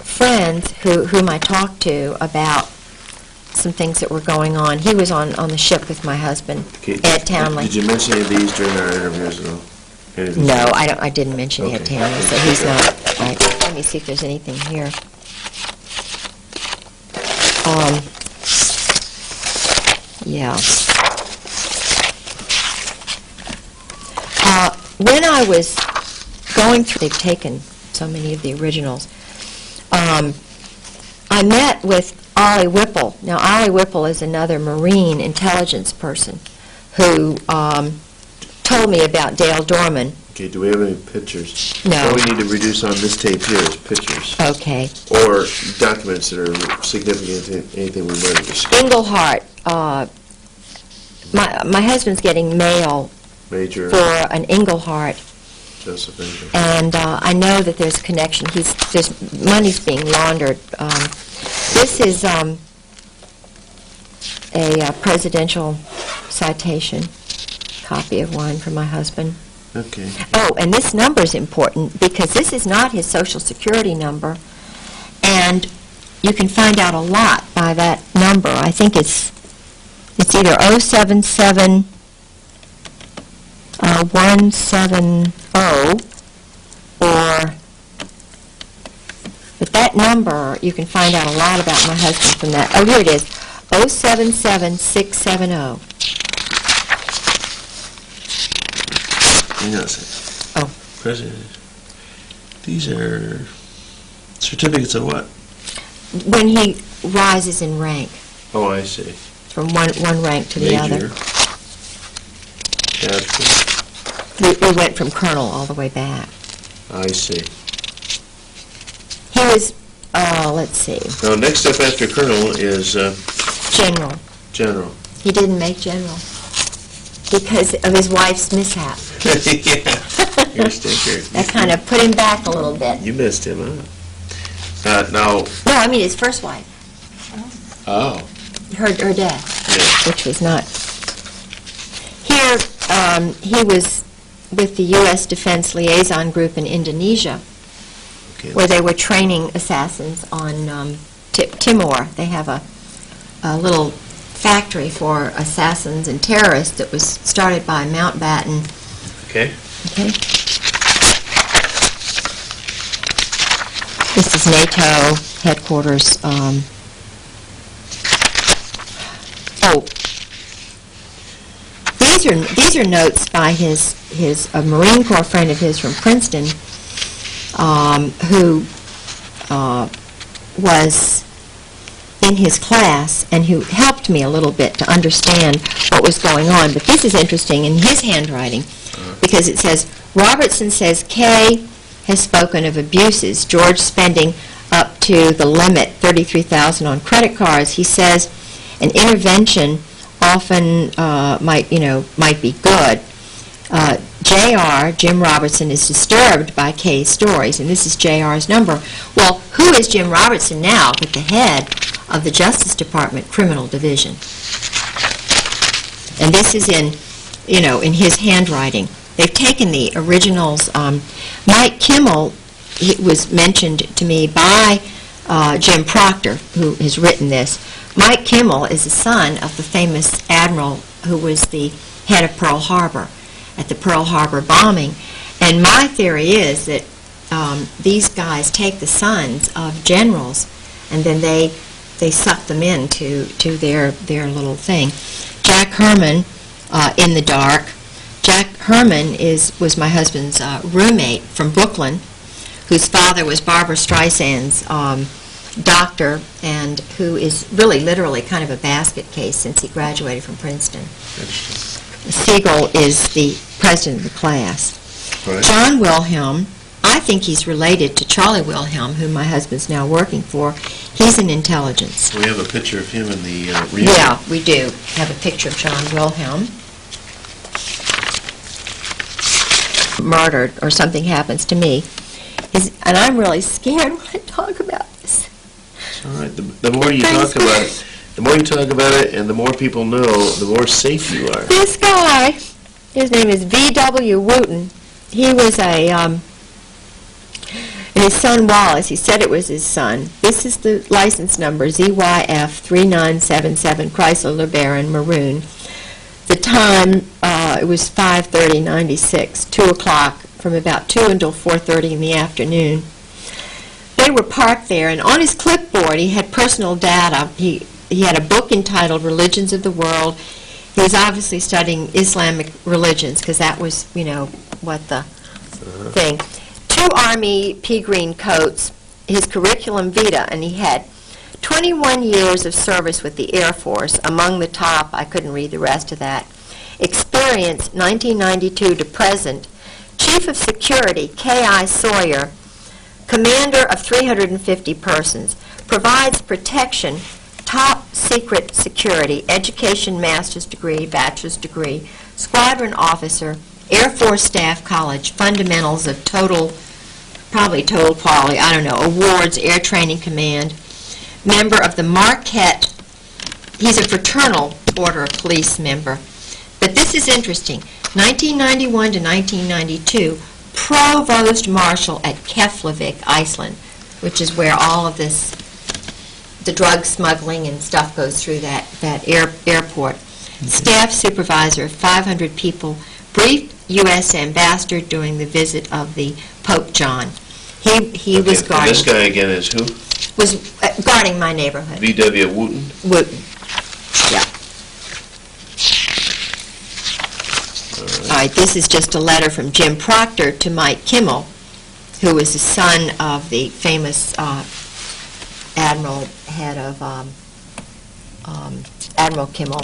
friends whom I talked to about some things that were going on. He was on the ship with my husband, Ed Townley. Did you mention any of these during our interviews at all? No, I didn't mention Ed Townley, so he's not. Right. Let me see if there's anything here. Yeah. When I was going through, they've taken so many of the originals. I met with Ollie Whipple. Now, Ollie Whipple is another Marine intelligence person who told me about Dale Dorman. Okay, do we have any pictures? No. All we need to reduce on this tape here is pictures. Okay. Or documents that are significant to anything we might have discussed. Englehart. My husband's getting mail Major for an Englehart. Joseph Engel. And I know that there's a connection. There's money's being laundered. This is a presidential citation, copy of one from my husband. Okay. Oh, and this number is important because this is not his Social Security number, and you can find out a lot by that number. I think it's It's either 077 170 or, but that number, you can find out a lot about my husband from that. Oh, here it is, 077 670. Hang on a second. Oh. President. These are certificates of what? When he rises in rank. Oh, I see. From one rank to the other. Captain. He went from colonel all the way back. I see. He was, let's see. Now, next step after colonel is general. General. He didn't make general because of his wife's mishap. Yeah. Your stinker. That kind of put him back a little bit. You missed him, huh? Now. No, I mean his first wife. Oh. Her death, yeah. Which was not. Here, he was with the U.S. Defense Liaison Group in Indonesia, Okay. where they were training assassins on Timor. They have a little factory for assassins and terrorists that was started by Mountbatten. Okay. Okay. This is NATO headquarters. These are notes by a Marine Corps friend of his from Princeton, who was in his class and who helped me a little bit to understand what was going on. But this is interesting in his handwriting because it says, Robertson says Kay has spoken of abuses, George spending up to the limit, $33,000 on credit cards. He says an intervention often might be good. J.R., Jim Robertson, is disturbed by Kay's stories, and this is J.R.'s number. Well, who is Jim Robertson now but the head of the Justice Department Criminal Division? And this is in his handwriting. They've taken the originals. Mike Kimmel was mentioned to me by Jim Proctor, who has written this. Mike Kimmel is the son of the famous admiral who was the head of Pearl Harbor at the Pearl Harbor bombing. And my theory is that these guys take the sons of generals and then they suck them into their little thing. Jack Herman, in the dark. Jack Herman was my husband's roommate from Brooklyn, whose father was Barbara Streisand's doctor, and who is really literally kind of a basket case since he graduated from Princeton. Siegel is the president of the class. Right. John Wilhelm, I think he's related to Charlie Wilhelm, whom my husband's now working for. He's in intelligence. We have a picture of him in the Yeah, we do have a picture of John Wilhelm. Murdered or something happens to me, and I'm really scared when I talk about this. All right. The more you talk about it, and the more people know, the more safe you are. This guy, his name is V.W. Wooten. He was and his son Wallace, he said it was his son. This is the license number, ZYF 3977, Chrysler LeBaron Maroon. The time, it was 5:30:96, 2 o'clock, from about 2 until 4:30 in the afternoon. They were parked there, and on his clipboard he had personal data. He had a book entitled Religions of the World. He was obviously studying Islamic religions, because that was, what the thing. 2 Army pea green coats, his curriculum vitae, and he had 21 years of service with the Air Force. Among the top, I couldn't read the rest of that. Experience, 1992 to present. Chief of Security, K.I. Sawyer. Commander of 350 persons. Provides protection, top secret security, education, master's degree, bachelor's degree, squadron officer, Air Force Staff College, fundamentals of probably total quality, I don't know, awards, Air Training Command, member of the Marquette, he's a fraternal order of police member. But this is interesting, 1991 to 1992, Provost Marshal at Keflavik, Iceland, which is where all of this the drug smuggling and stuff goes through that airport. Staff supervisor, 500 people, briefed U.S. ambassador during the visit of the Pope John. He was guarding. This guy again is who? Was guarding my neighborhood. V.W. Wooten? Wooten, yeah. All right, this is just a letter from Jim Proctor to Mike Kimmel, who was the son of the famous admiral, head of Admiral Kimmel,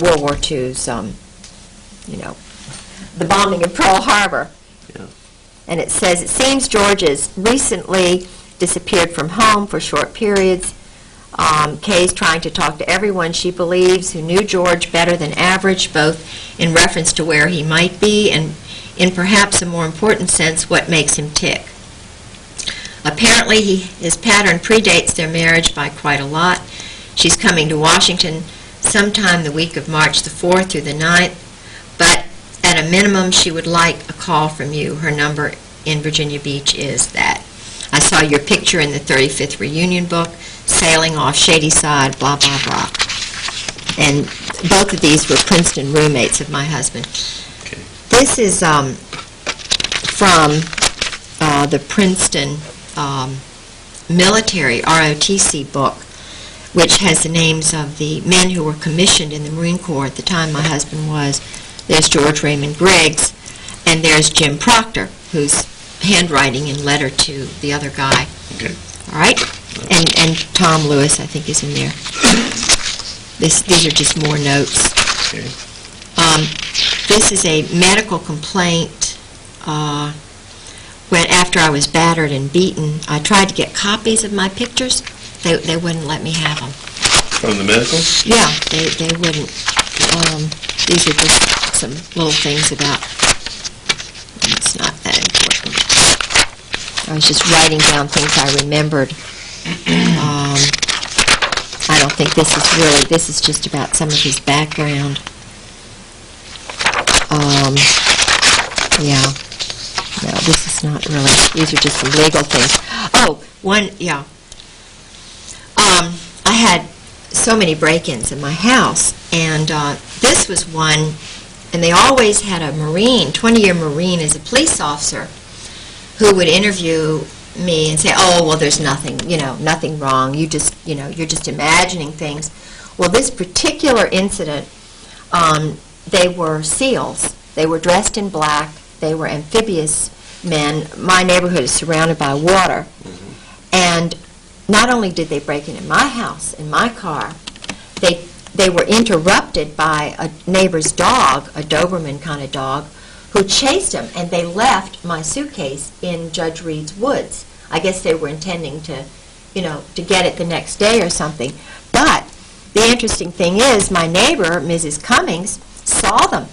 World War II's, the bombing of Pearl Harbor. Yeah. And it says, it seems George has recently disappeared from home for short periods. Kay's trying to talk to everyone she believes who knew George better than average, both in reference to where he might be and in perhaps a more important sense, what makes him tick. Apparently, his pattern predates their marriage by quite a lot. She's coming to Washington sometime the week of March the 4th through the 9th, but at a minimum, she would like a call from you. Her number in Virginia Beach is that. I saw your picture in the 35th reunion book, sailing off Shady Side, blah, blah, blah. And both of these were Princeton roommates of my husband. Okay. This is from the Princeton military ROTC book, which has the names of the men who were commissioned in the Marine Corps at the time my husband was. There's George Raymond Griggs, and there's Jim Proctor, who's handwriting in letter to the other guy. Okay. All right? And Tom Lewis, I think, is in there. These are just more notes. Okay. This is a medical complaint. When after I was battered and beaten, I tried to get copies of my pictures. They wouldn't let me have them. From the medical? Yeah, they wouldn't. These are just some little things about. It's not that important. I was just writing down things I remembered. I don't think this is just about some of his background. Yeah. No, this is not really. These are just some legal things. Oh, yeah. I had so many break-ins in my house, and this was one, and they always had a Marine, 20-year Marine as a police officer, who would interview me and say, oh, well, there's nothing, nothing wrong. You just, you're just imagining things. Well, this particular incident, they were SEALs. They were dressed in black. They were amphibious men. My neighborhood is surrounded by water. And not only did they break into my house, in my car, they were interrupted by a neighbor's dog, a Doberman kind of dog, who chased them, and they left my suitcase in Judge Reed's woods. I guess they were intending to, to get it the next day or something. But the interesting thing is, my neighbor, Mrs. Cummings, saw them,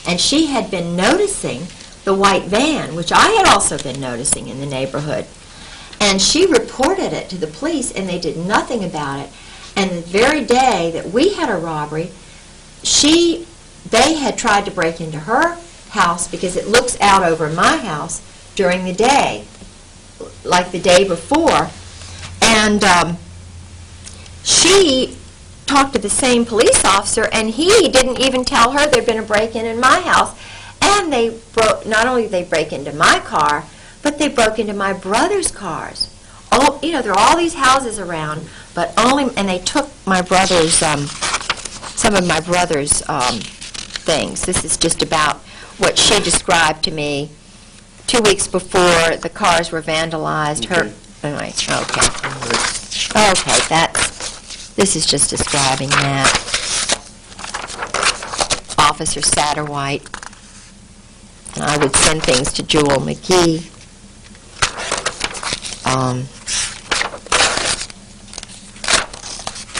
and she had been noticing the white van, which I had also been noticing in the neighborhood. And she reported it to the police, and they did nothing about it. And the very day that we had a robbery, they had tried to break into her house because it looks out over my house during the day, like the day before. And she talked to the same police officer, and he didn't even tell her there'd been a break-in in my house. And not only did they break into my car, but they broke into my brother's cars. Oh, there are all these houses around, and they took my brother's, some of my brother's things. This is just about what she described to me 2 weeks before the cars were vandalized. Okay. Anyway, okay, this is just describing that. Officer Satterwhite. And I would send things to Jewel McGee.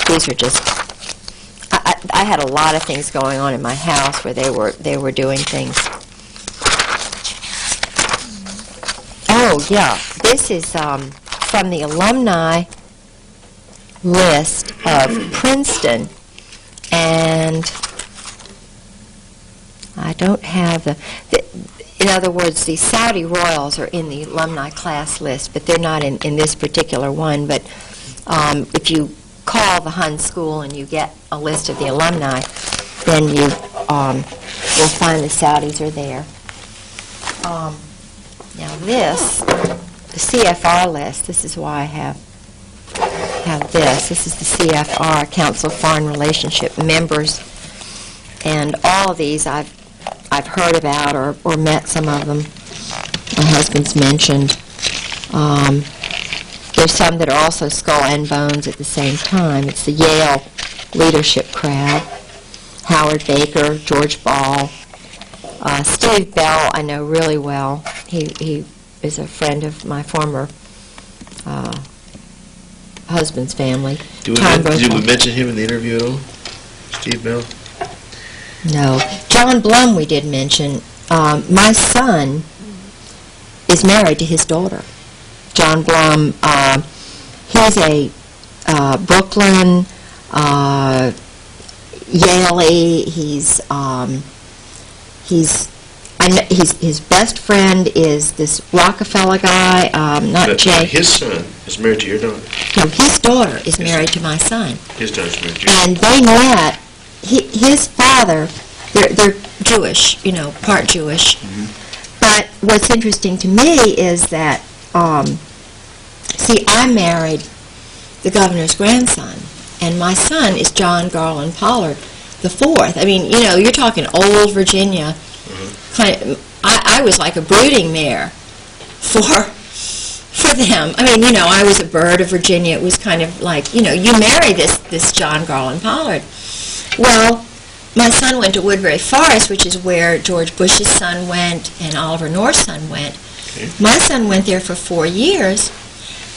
These are just. I had a lot of things going on in my house where they were doing things. Oh yeah, this is from the alumni list of Princeton, and I don't have in other words, the Saudi Royals are in the alumni class list, but they're not in this particular one. But If you call the Hun School and you get a list of the alumni, then you will find the Saudis are there. Now this, the CFR list, this is why I have this. This is the CFR, Council of Foreign Relationship members. And all of these I've heard about or met some of them. My husband's mentioned. There's some that are also skull and bones at the same time. It's the Yale leadership crowd. Howard Baker, George Ball. Steve Bell I know really well. He is a friend of my former husband's family. Did we mention him in the interview at all? Steve Bell? No. John Blum we did mention. My son is married to his daughter. John Blum, he's a Brooklyn, Yale-y. His best friend is this Rockefeller guy, not Jay. His son is married to your daughter. No, his daughter is married to my son. His daughter's married to you. And they met. His father, they're Jewish, part Jewish. Mm-hmm. But what's interesting to me is that, I married the governor's grandson, and my son is John Garland Pollard the fourth. I mean, you're talking old Virginia. Mm-hmm. I was like a brooding mare for them. I mean, I was a bird of Virginia. It was kind of like, you marry this John Garland Pollard. Well, my son went to Woodbury Forest, which is where George Bush's son went and Oliver North's son went. Okay. My son went there for 4 years,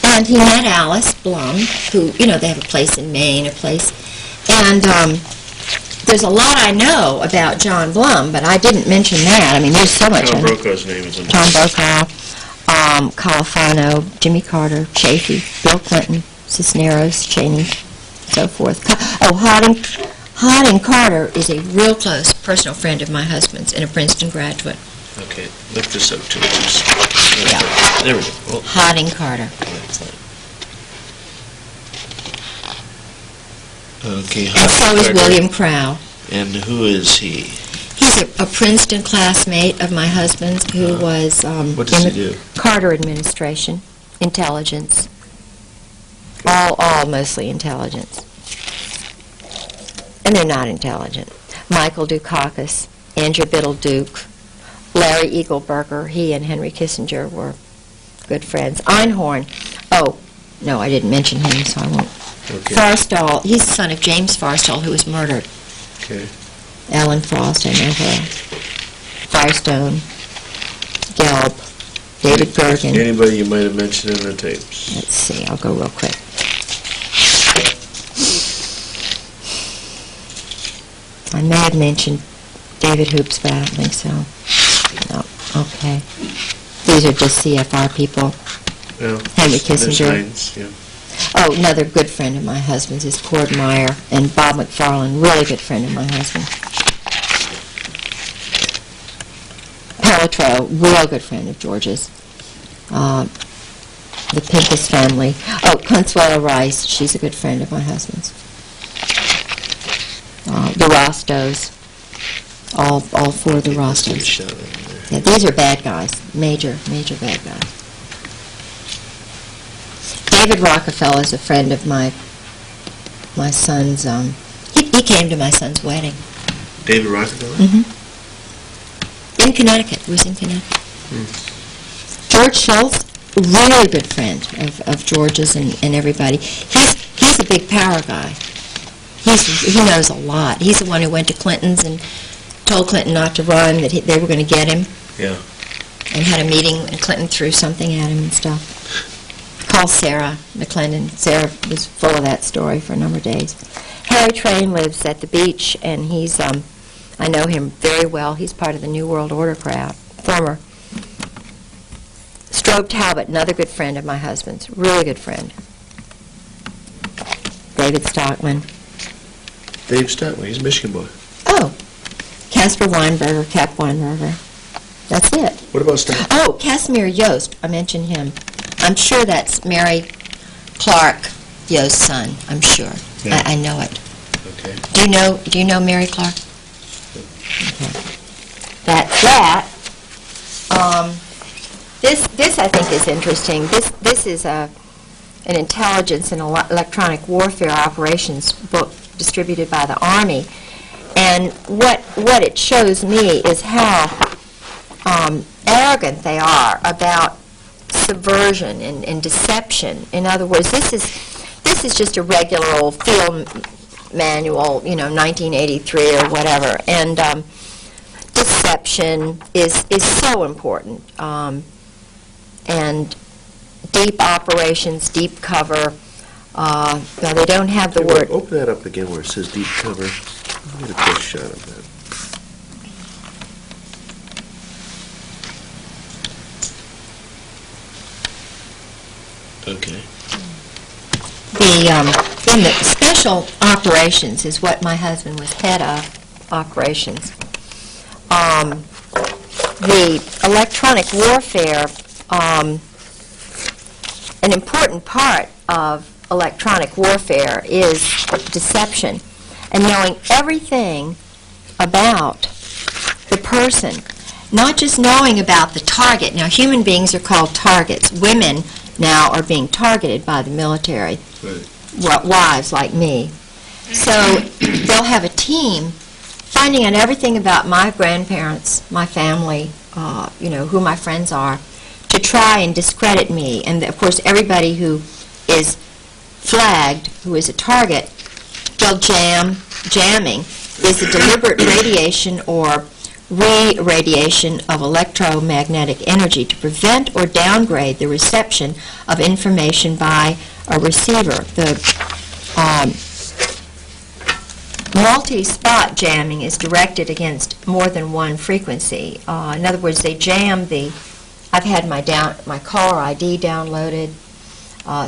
and he met Alice Blum, who, they have a place in Maine, and there's a lot I know about John Blum, but I didn't mention that. I mean, there's so much. Tom Brokaw's name is on Tom Brokaw, Califano, Jimmy Carter, Chafee, Bill Clinton, Cisneros, Cheney, so forth. Harding Carter is a real close personal friend of my husband's and a Princeton graduate. Okay, lift this up to it. Yeah. There we go. Well, Harding Carter. Okay, and so is William Crow. And who is he? He's a Princeton classmate of my husband's who was what does he do? Carter administration, intelligence, all mostly intelligence. And they're not intelligent. Michael Dukakis, Andrew Biddle Duke, Larry Eagleburger, he and Henry Kissinger were good friends. Einhorn, no, I didn't mention him, so I won't. Okay. Forstall, he's the son of James Forstall, who was murdered. Okay. Ellen Frost, I know her. Firestone, Gelb, David Gergen. Anybody you might have mentioned in the tapes? Let's see, I'll go real quick. I may have mentioned David Hoopsbat, I think so. No, okay. These are just CFR people. Yeah. Henry Kissinger. Names, yeah. Oh, another good friend of my husband's is Cord Meyer, and Bob McFarland, really good friend of my husband. Pelletreau, real good friend of George's. The Pincus family. Oh, Consuelo Rice, she's a good friend of my husband's. The Rostos, all four of the Rostos. Yeah, these are bad guys, major bad guys. David Rockefeller is a friend of my son's. He came to my son's wedding. David Rockefeller? Mm-hmm. In Connecticut. He was in Connecticut. George Schultz, really good friend of George's and everybody. He's a big power guy. He knows a lot. He's the one who went to Clinton's and told Clinton not to run, that they were going to get him. Yeah. And had a meeting, and Clinton threw something at him and stuff. Called Sarah McClendon. Sarah was full of that story for a number of days. Harry Train lives at the beach, and he's, I know him very well. He's part of the New World Order crowd, former. Strobe Talbot, another good friend of my husband's, really good friend. David Stockman. Dave Stockman, he's a Michigan boy. Oh, Casper Weinberger, Cap Weinberger. That's it. What about Stockman? Oh, Casimir Yost, I mentioned him. I'm sure that's Mary Clark Yo's son, I'm sure. Yeah. I know it. Okay. Do you know Mary Clark? Okay. That's that. This I think is interesting. This is an intelligence and electronic warfare operations book distributed by the Army, and what it shows me is how arrogant they are about subversion and deception. In other words, this is just a regular old field manual, 1983 or whatever, and deception is so important. And deep operations, deep cover. No, they don't have the word. Open that up again where it says deep cover. I'll get a quick shot of that. Okay. In the special operations is what my husband was head of, operations. The electronic warfare, an important part of electronic warfare is deception and knowing everything about the person, not just knowing about the target. Now, human beings are called targets. Women now are being targeted by the military, right. Wives like me. So they'll have a team finding out everything about my grandparents, my family, who my friends are, to try and discredit me. And of course, everybody who is flagged, who is a target, they'll jamming is a deliberate radiation or re-radiation of electromagnetic energy to prevent or downgrade the reception of information by a receiver. The multi-spot jamming is directed against more than one frequency. In other words, they jam I've had my caller ID downloaded.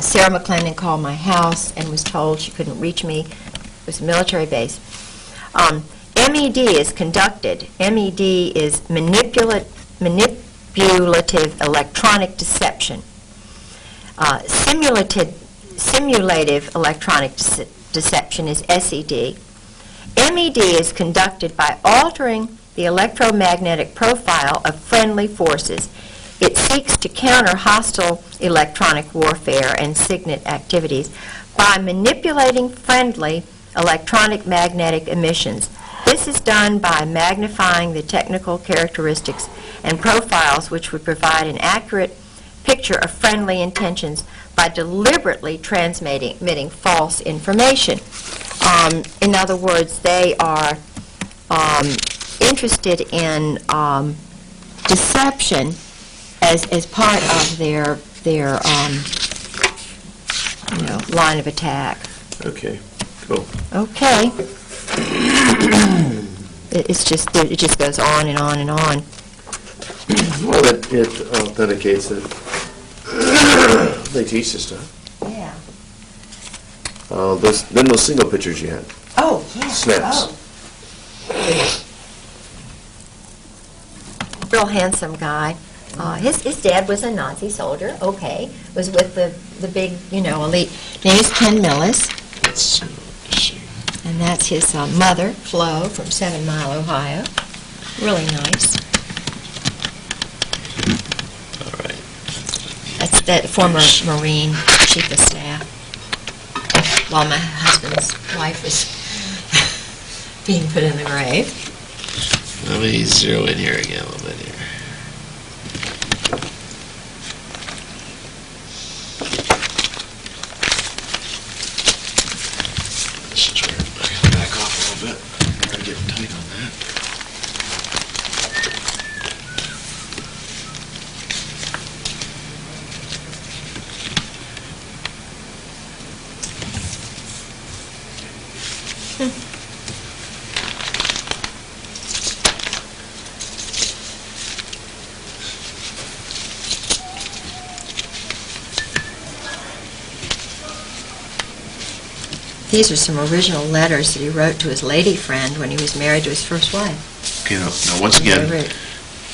Sarah McClendon called my house and was told she couldn't reach me. It was a military base. MED is conducted. MED is manipulative electronic deception. Simulative electronic deception is SED. MED is conducted by altering the electromagnetic profile of friendly forces. It seeks to counter hostile electronic warfare and SIGINT activities by manipulating friendly electronic magnetic emissions. This is done by magnifying the technical characteristics and profiles which would provide an accurate picture of friendly intentions by deliberately transmitting false information. In other words, they are interested in deception as part of their line of attack. Okay, cool. Okay. It just goes on and on and on. Well, it authenticates it. They teach this stuff. Yeah. Then those single pictures you had. Oh, yeah. Snaps. Oh. Real handsome guy. His dad was a Nazi soldier. Okay, was with the big elite. Name is Ken Millis. Let's see. And that's his mother, Flo, from 7 Mile, Ohio. Really nice. All right. That's that former Marine Chief of Staff. While my husband's wife was being put in the grave. Let me zero in here again a little bit here. This is where I gotta back off a little bit. I gotta get tight on that. These are some original letters that he wrote to his lady friend when he was married to his first wife. Okay, now once again,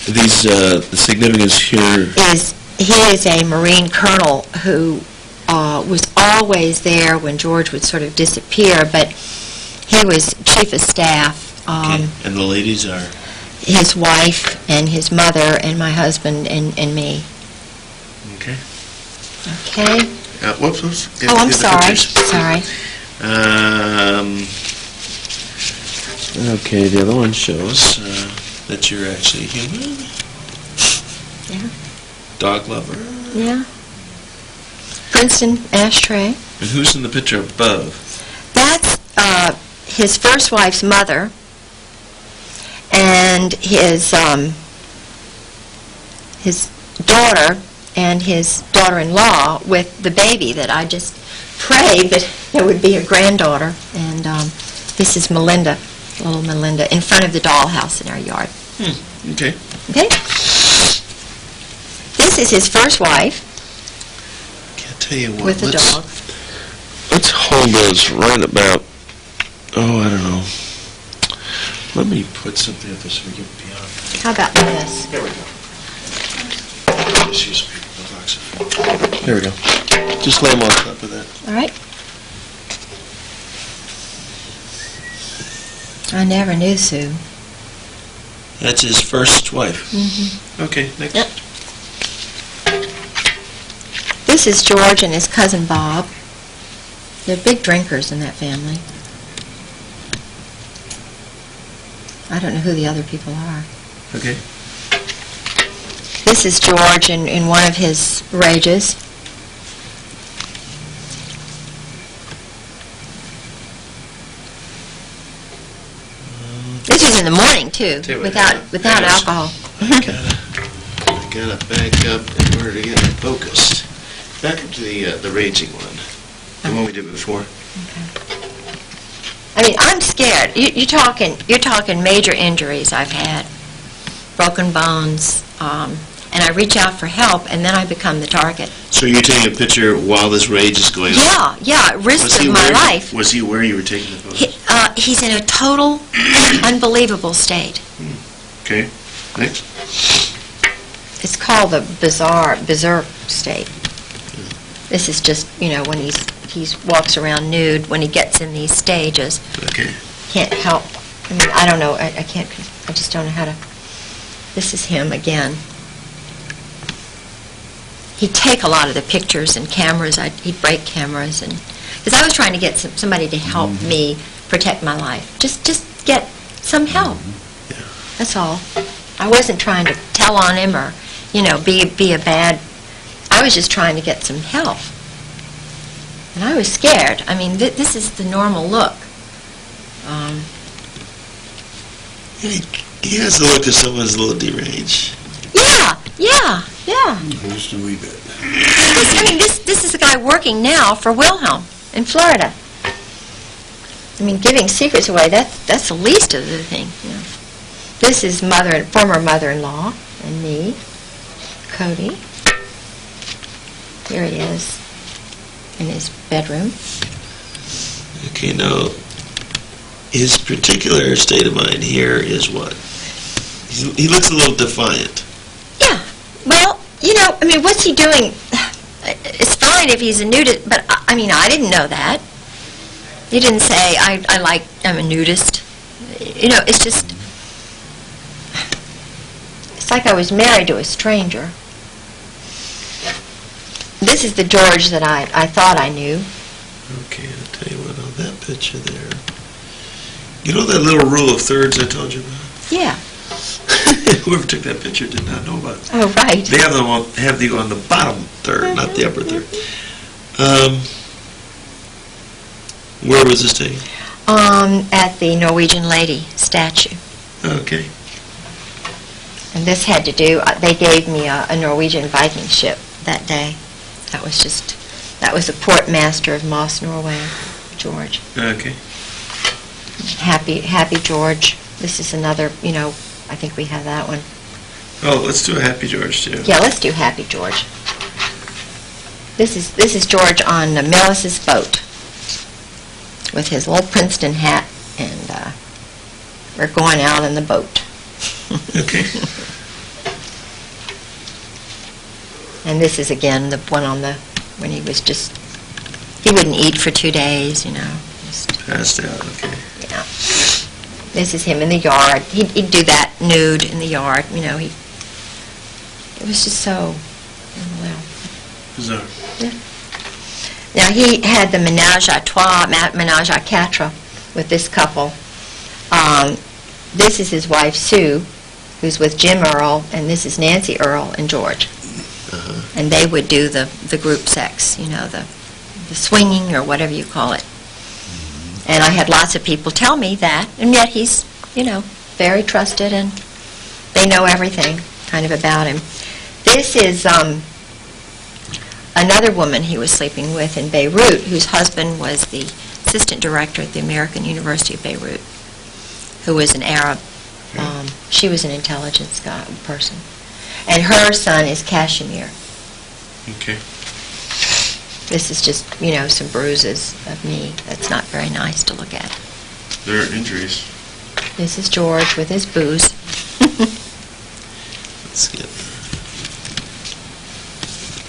these the significance here is he is a Marine colonel who was always there when George would sort of disappear, but he was chief of staff. Okay. And the ladies are? His wife and his mother and my husband and me. Okay. Okay. Whoops. Oh, I'm sorry. Sorry. Okay, the other one shows that you're actually human. Yeah. Dog lover. Yeah. Princeton ashtray. And who's in the picture above? That's his first wife's mother and his daughter and his daughter-in-law with the baby that I just prayed that there would be a granddaughter. And this is Melinda, little Melinda, in front of the dollhouse in our yard. Okay. Okay? This is his first wife. Can't tell you what. With a dog. Let's hold those right about, I don't know. Let me put something up so we get beyond. How about this? Here we go. Just use a paper box. There we go. Just lay them on top of that. All right. I never knew Sue. That's his first wife. Mm-hmm. Okay, next. Yep. This is George and his cousin Bob. They're big drinkers in that family. I don't know who the other people are. Okay. This is George in one of his rages. This is in the morning too, without alcohol. I gotta back up in order to get it focused. Back up to the raging one, the one we did before. Okay. I mean, I'm scared. You're talking major injuries I've had, broken bones, and I reach out for help, and then I become the target. So you're taking a picture while this rage is going on? Yeah, at risk of my life. Was he aware you were taking the photos? He's in a total, unbelievable state. Okay, next. It's called the berserk state. This is just, when he walks around nude, when he gets in these stages. Okay. Can't help. I mean, I don't know. I can't. I just don't know how to. This is him again. He'd take a lot of the pictures and cameras. He'd break cameras, and because I was trying to get somebody to help me protect my life. Just get some help. Yeah. That's all. I wasn't trying to tell on him or, be a bad. I was just trying to get some help. And I was scared. I mean, this is the normal look. He has the look of someone who's a little deranged. Yeah. Just a wee bit. This is a guy working now for Wilhelm in Florida. I mean, giving secrets away, that's the least of the thing. This is former mother-in-law and me, Cody. Here he is in his bedroom. Okay, now, his particular state of mind here is what? He looks a little defiant. Yeah. Well, what's he doing? It's fine if he's a nudist, but, I didn't know that. He didn't say, I'm a nudist. It's just, it's like I was married to a stranger. This is the George that I thought I knew. Okay, I'll tell you what, on that picture there. You know that little rule of thirds I told you about? Yeah. Whoever took that picture did not know about it. Oh, right. They have the on the bottom third, not the upper third. Where was this taken? At the Norwegian lady statue. Okay. And this had to do, they gave me a Norwegian Viking ship that day. That was the port master of Moss, Norway, George. Okay. Happy George. This is another, I think we have that one. Oh, let's do a Happy George, too. Yeah, let's do Happy George. This is George on Melis's boat with his little Princeton hat, and we're going out in the boat. Okay. And this is, again, the one on the when he was just, he wouldn't eat for 2 days, you know. Just, passed out, okay. yeah. This is him in the yard. He'd do that nude in the yard, you know. It was just so, well. Bizarre. Yeah. Now, he had the ménage à trois, ménage à quatre with this couple. This is his wife, Sue, who's with Jim Earl, and this is Nancy Earl and George. And they would do the group sex, you know, the swinging or whatever you call it. And I had lots of people tell me that, and yet he's, you know, very trusted, and they know everything kind of about him. This is another woman he was sleeping with in Beirut, whose husband was the assistant director at the American University of Beirut, who was an Arab. She was an intelligence person. And her son is Kashmir. Okay. This is just, you know, some bruises of me. That's not very nice to look at. There are injuries. This is George with his booze. Let's see it.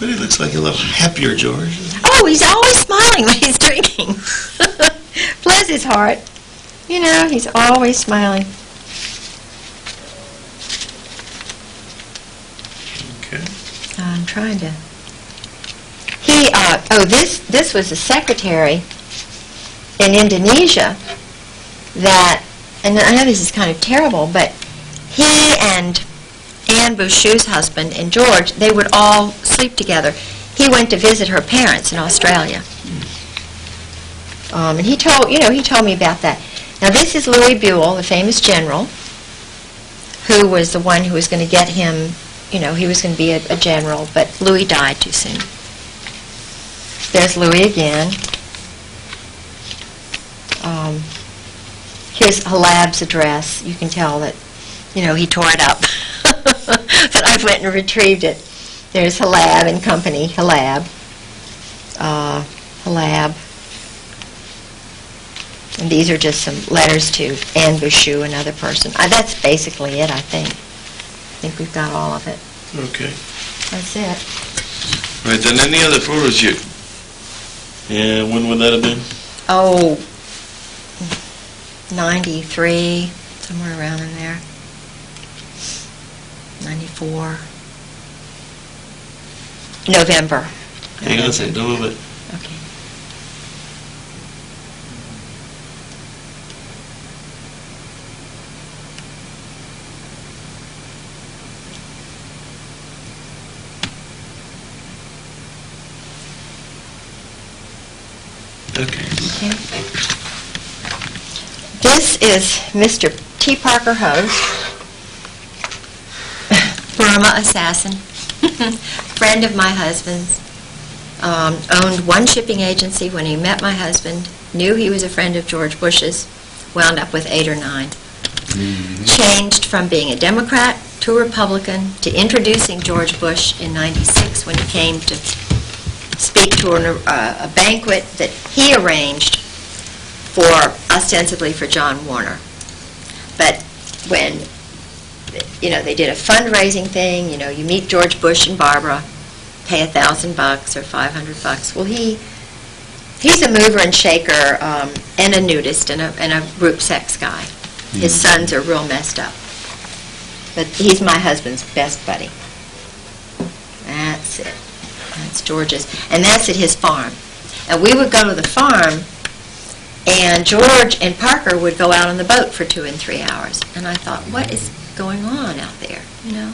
But he looks like a little happier, George. Oh, he's always smiling when he's drinking. Bless his heart. You know, he's always smiling. Okay. I'm trying to... this was a secretary in Indonesia that, and I know this is kind of terrible, but he and Anne Bouchou's husband and George, they would all sleep together. He went to visit her parents in Australia. And he told me about that. Now this is Louis Buell, the famous general, who was the one who was going to get him, you know, he was going to be a general, but Louis died too soon. There's Louis again. Here's Halab's address. You can tell that, you know, he tore it up. But I went and retrieved it. There's Halab and company, Halab. And these are just some letters to Anne Bouchou, another person. That's basically it, I think. I think we've got all of it. Okay. That's it. Right, then any other photos you... Yeah, when would that have been? Oh, 93, somewhere around in there. 94. November. Hang on a second, don't move it. Okay. Okay. Okay. This is Mr. T. Parker Host, Burma assassin, friend of my husband's, owned one shipping agency when he met my husband, knew he was a friend of George Bush's, wound up with 8 or 9. Changed from being a Democrat to a Republican to introducing George Bush in '96 when he came to speak to a banquet that he arranged ostensibly for John Warner. But when, you know, they did a fundraising thing, you know, you meet George Bush and Barbara, pay $1,000 or $500. Well, he's a mover and shaker and a nudist and a group sex guy. His sons are real messed up. But he's my husband's best buddy. That's it. That's George's. And that's at his farm. And we would go to the farm, and George and Parker would go out on the boat for 2 and 3 hours. And I thought, what is going on out there, you know?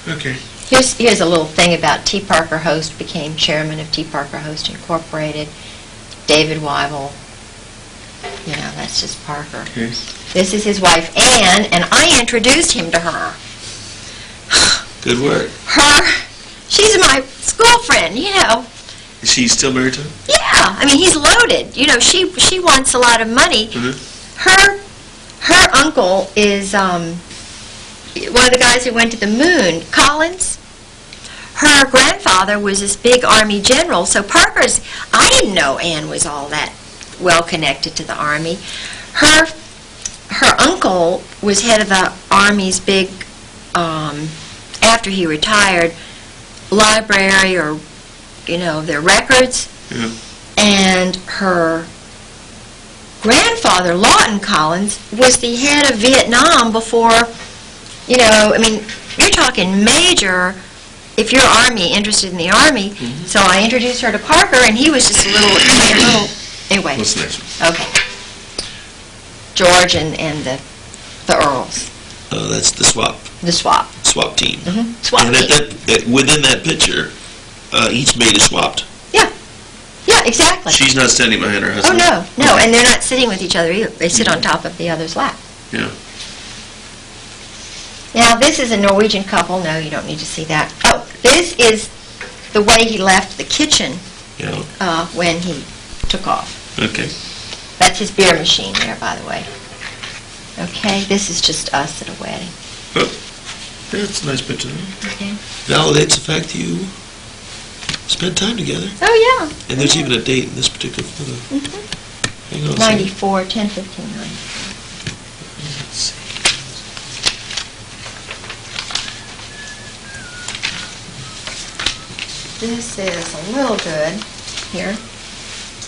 Okay. Here's a little thing about T. Parker Host, became chairman of T. Parker Host Incorporated. David Weibel. You know, that's just Parker. Okay. This is his wife, Anne, and I introduced him to her. Good work. She's my school friend, you know. Is she still married to him? Yeah, I mean, he's loaded. You know, she wants a lot of money. Her uncle is one of the guys who went to the moon, Collins. Her grandfather was this big Army general, so I didn't know Anne was all that well connected to the Army. Her uncle was head of the Army's big, after he retired, library or, their records. Yeah. And her grandfather, Lawton Collins, was the head of Vietnam before, you're talking major, if you're Army, interested in the Army. Mm-hmm. So I introduced her to Parker, and he was just a little, anyway. What's the next one? Okay. George and the Earls. Oh, that's the swap. The swap. Swap team. Mm-hmm. Swap And team. within that picture, each maid is swapped. Yeah, exactly. She's not standing behind her Oh, husband. no, and they're not sitting with each other either. They sit on top of the other's lap. Yeah. Now, this is a Norwegian couple. No, you don't need to see that. Oh, this is the way he left the kitchen Yeah. when he took off. Okay. That's his beer machine there, by the way. Okay, this is just us at a wedding. Oh, that's a nice picture. Okay. Validates the fact that you spent time together. Oh, yeah. And there's even a date in this particular photo. Mm-hmm. Hang on a second. 94, 10/15, 94. Let's see. This is a little good here.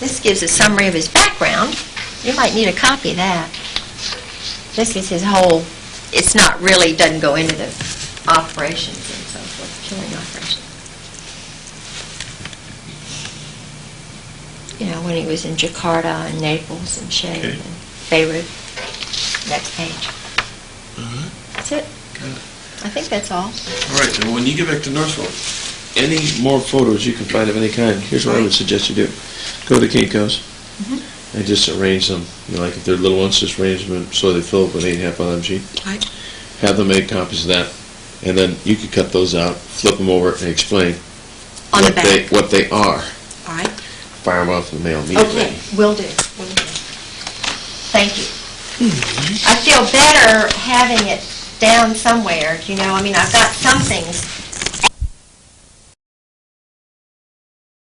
This gives a summary of his background. You might need a copy of that. This is his whole, it's not really, doesn't go into the operations and so forth, killing operations. When he was in Jakarta and Naples and Shea Okay. and Beirut. Next page. Uh-huh. That's it. Got it. I think that's all. All right, and when you get back to Northville, any more photos you can find of any kind, here's what I would suggest you do. Go to Kinko's and just arrange them. Like if they're little ones, just arrange them so they fill up with 8.5 on them sheet. Right. Have them make copies of that, and then you could cut those out, flip them over, and explain On the back. what they are. All right. Fire them off in the mail immediately. Okay, will do. Thank you. I feel better having it down somewhere, I've got some things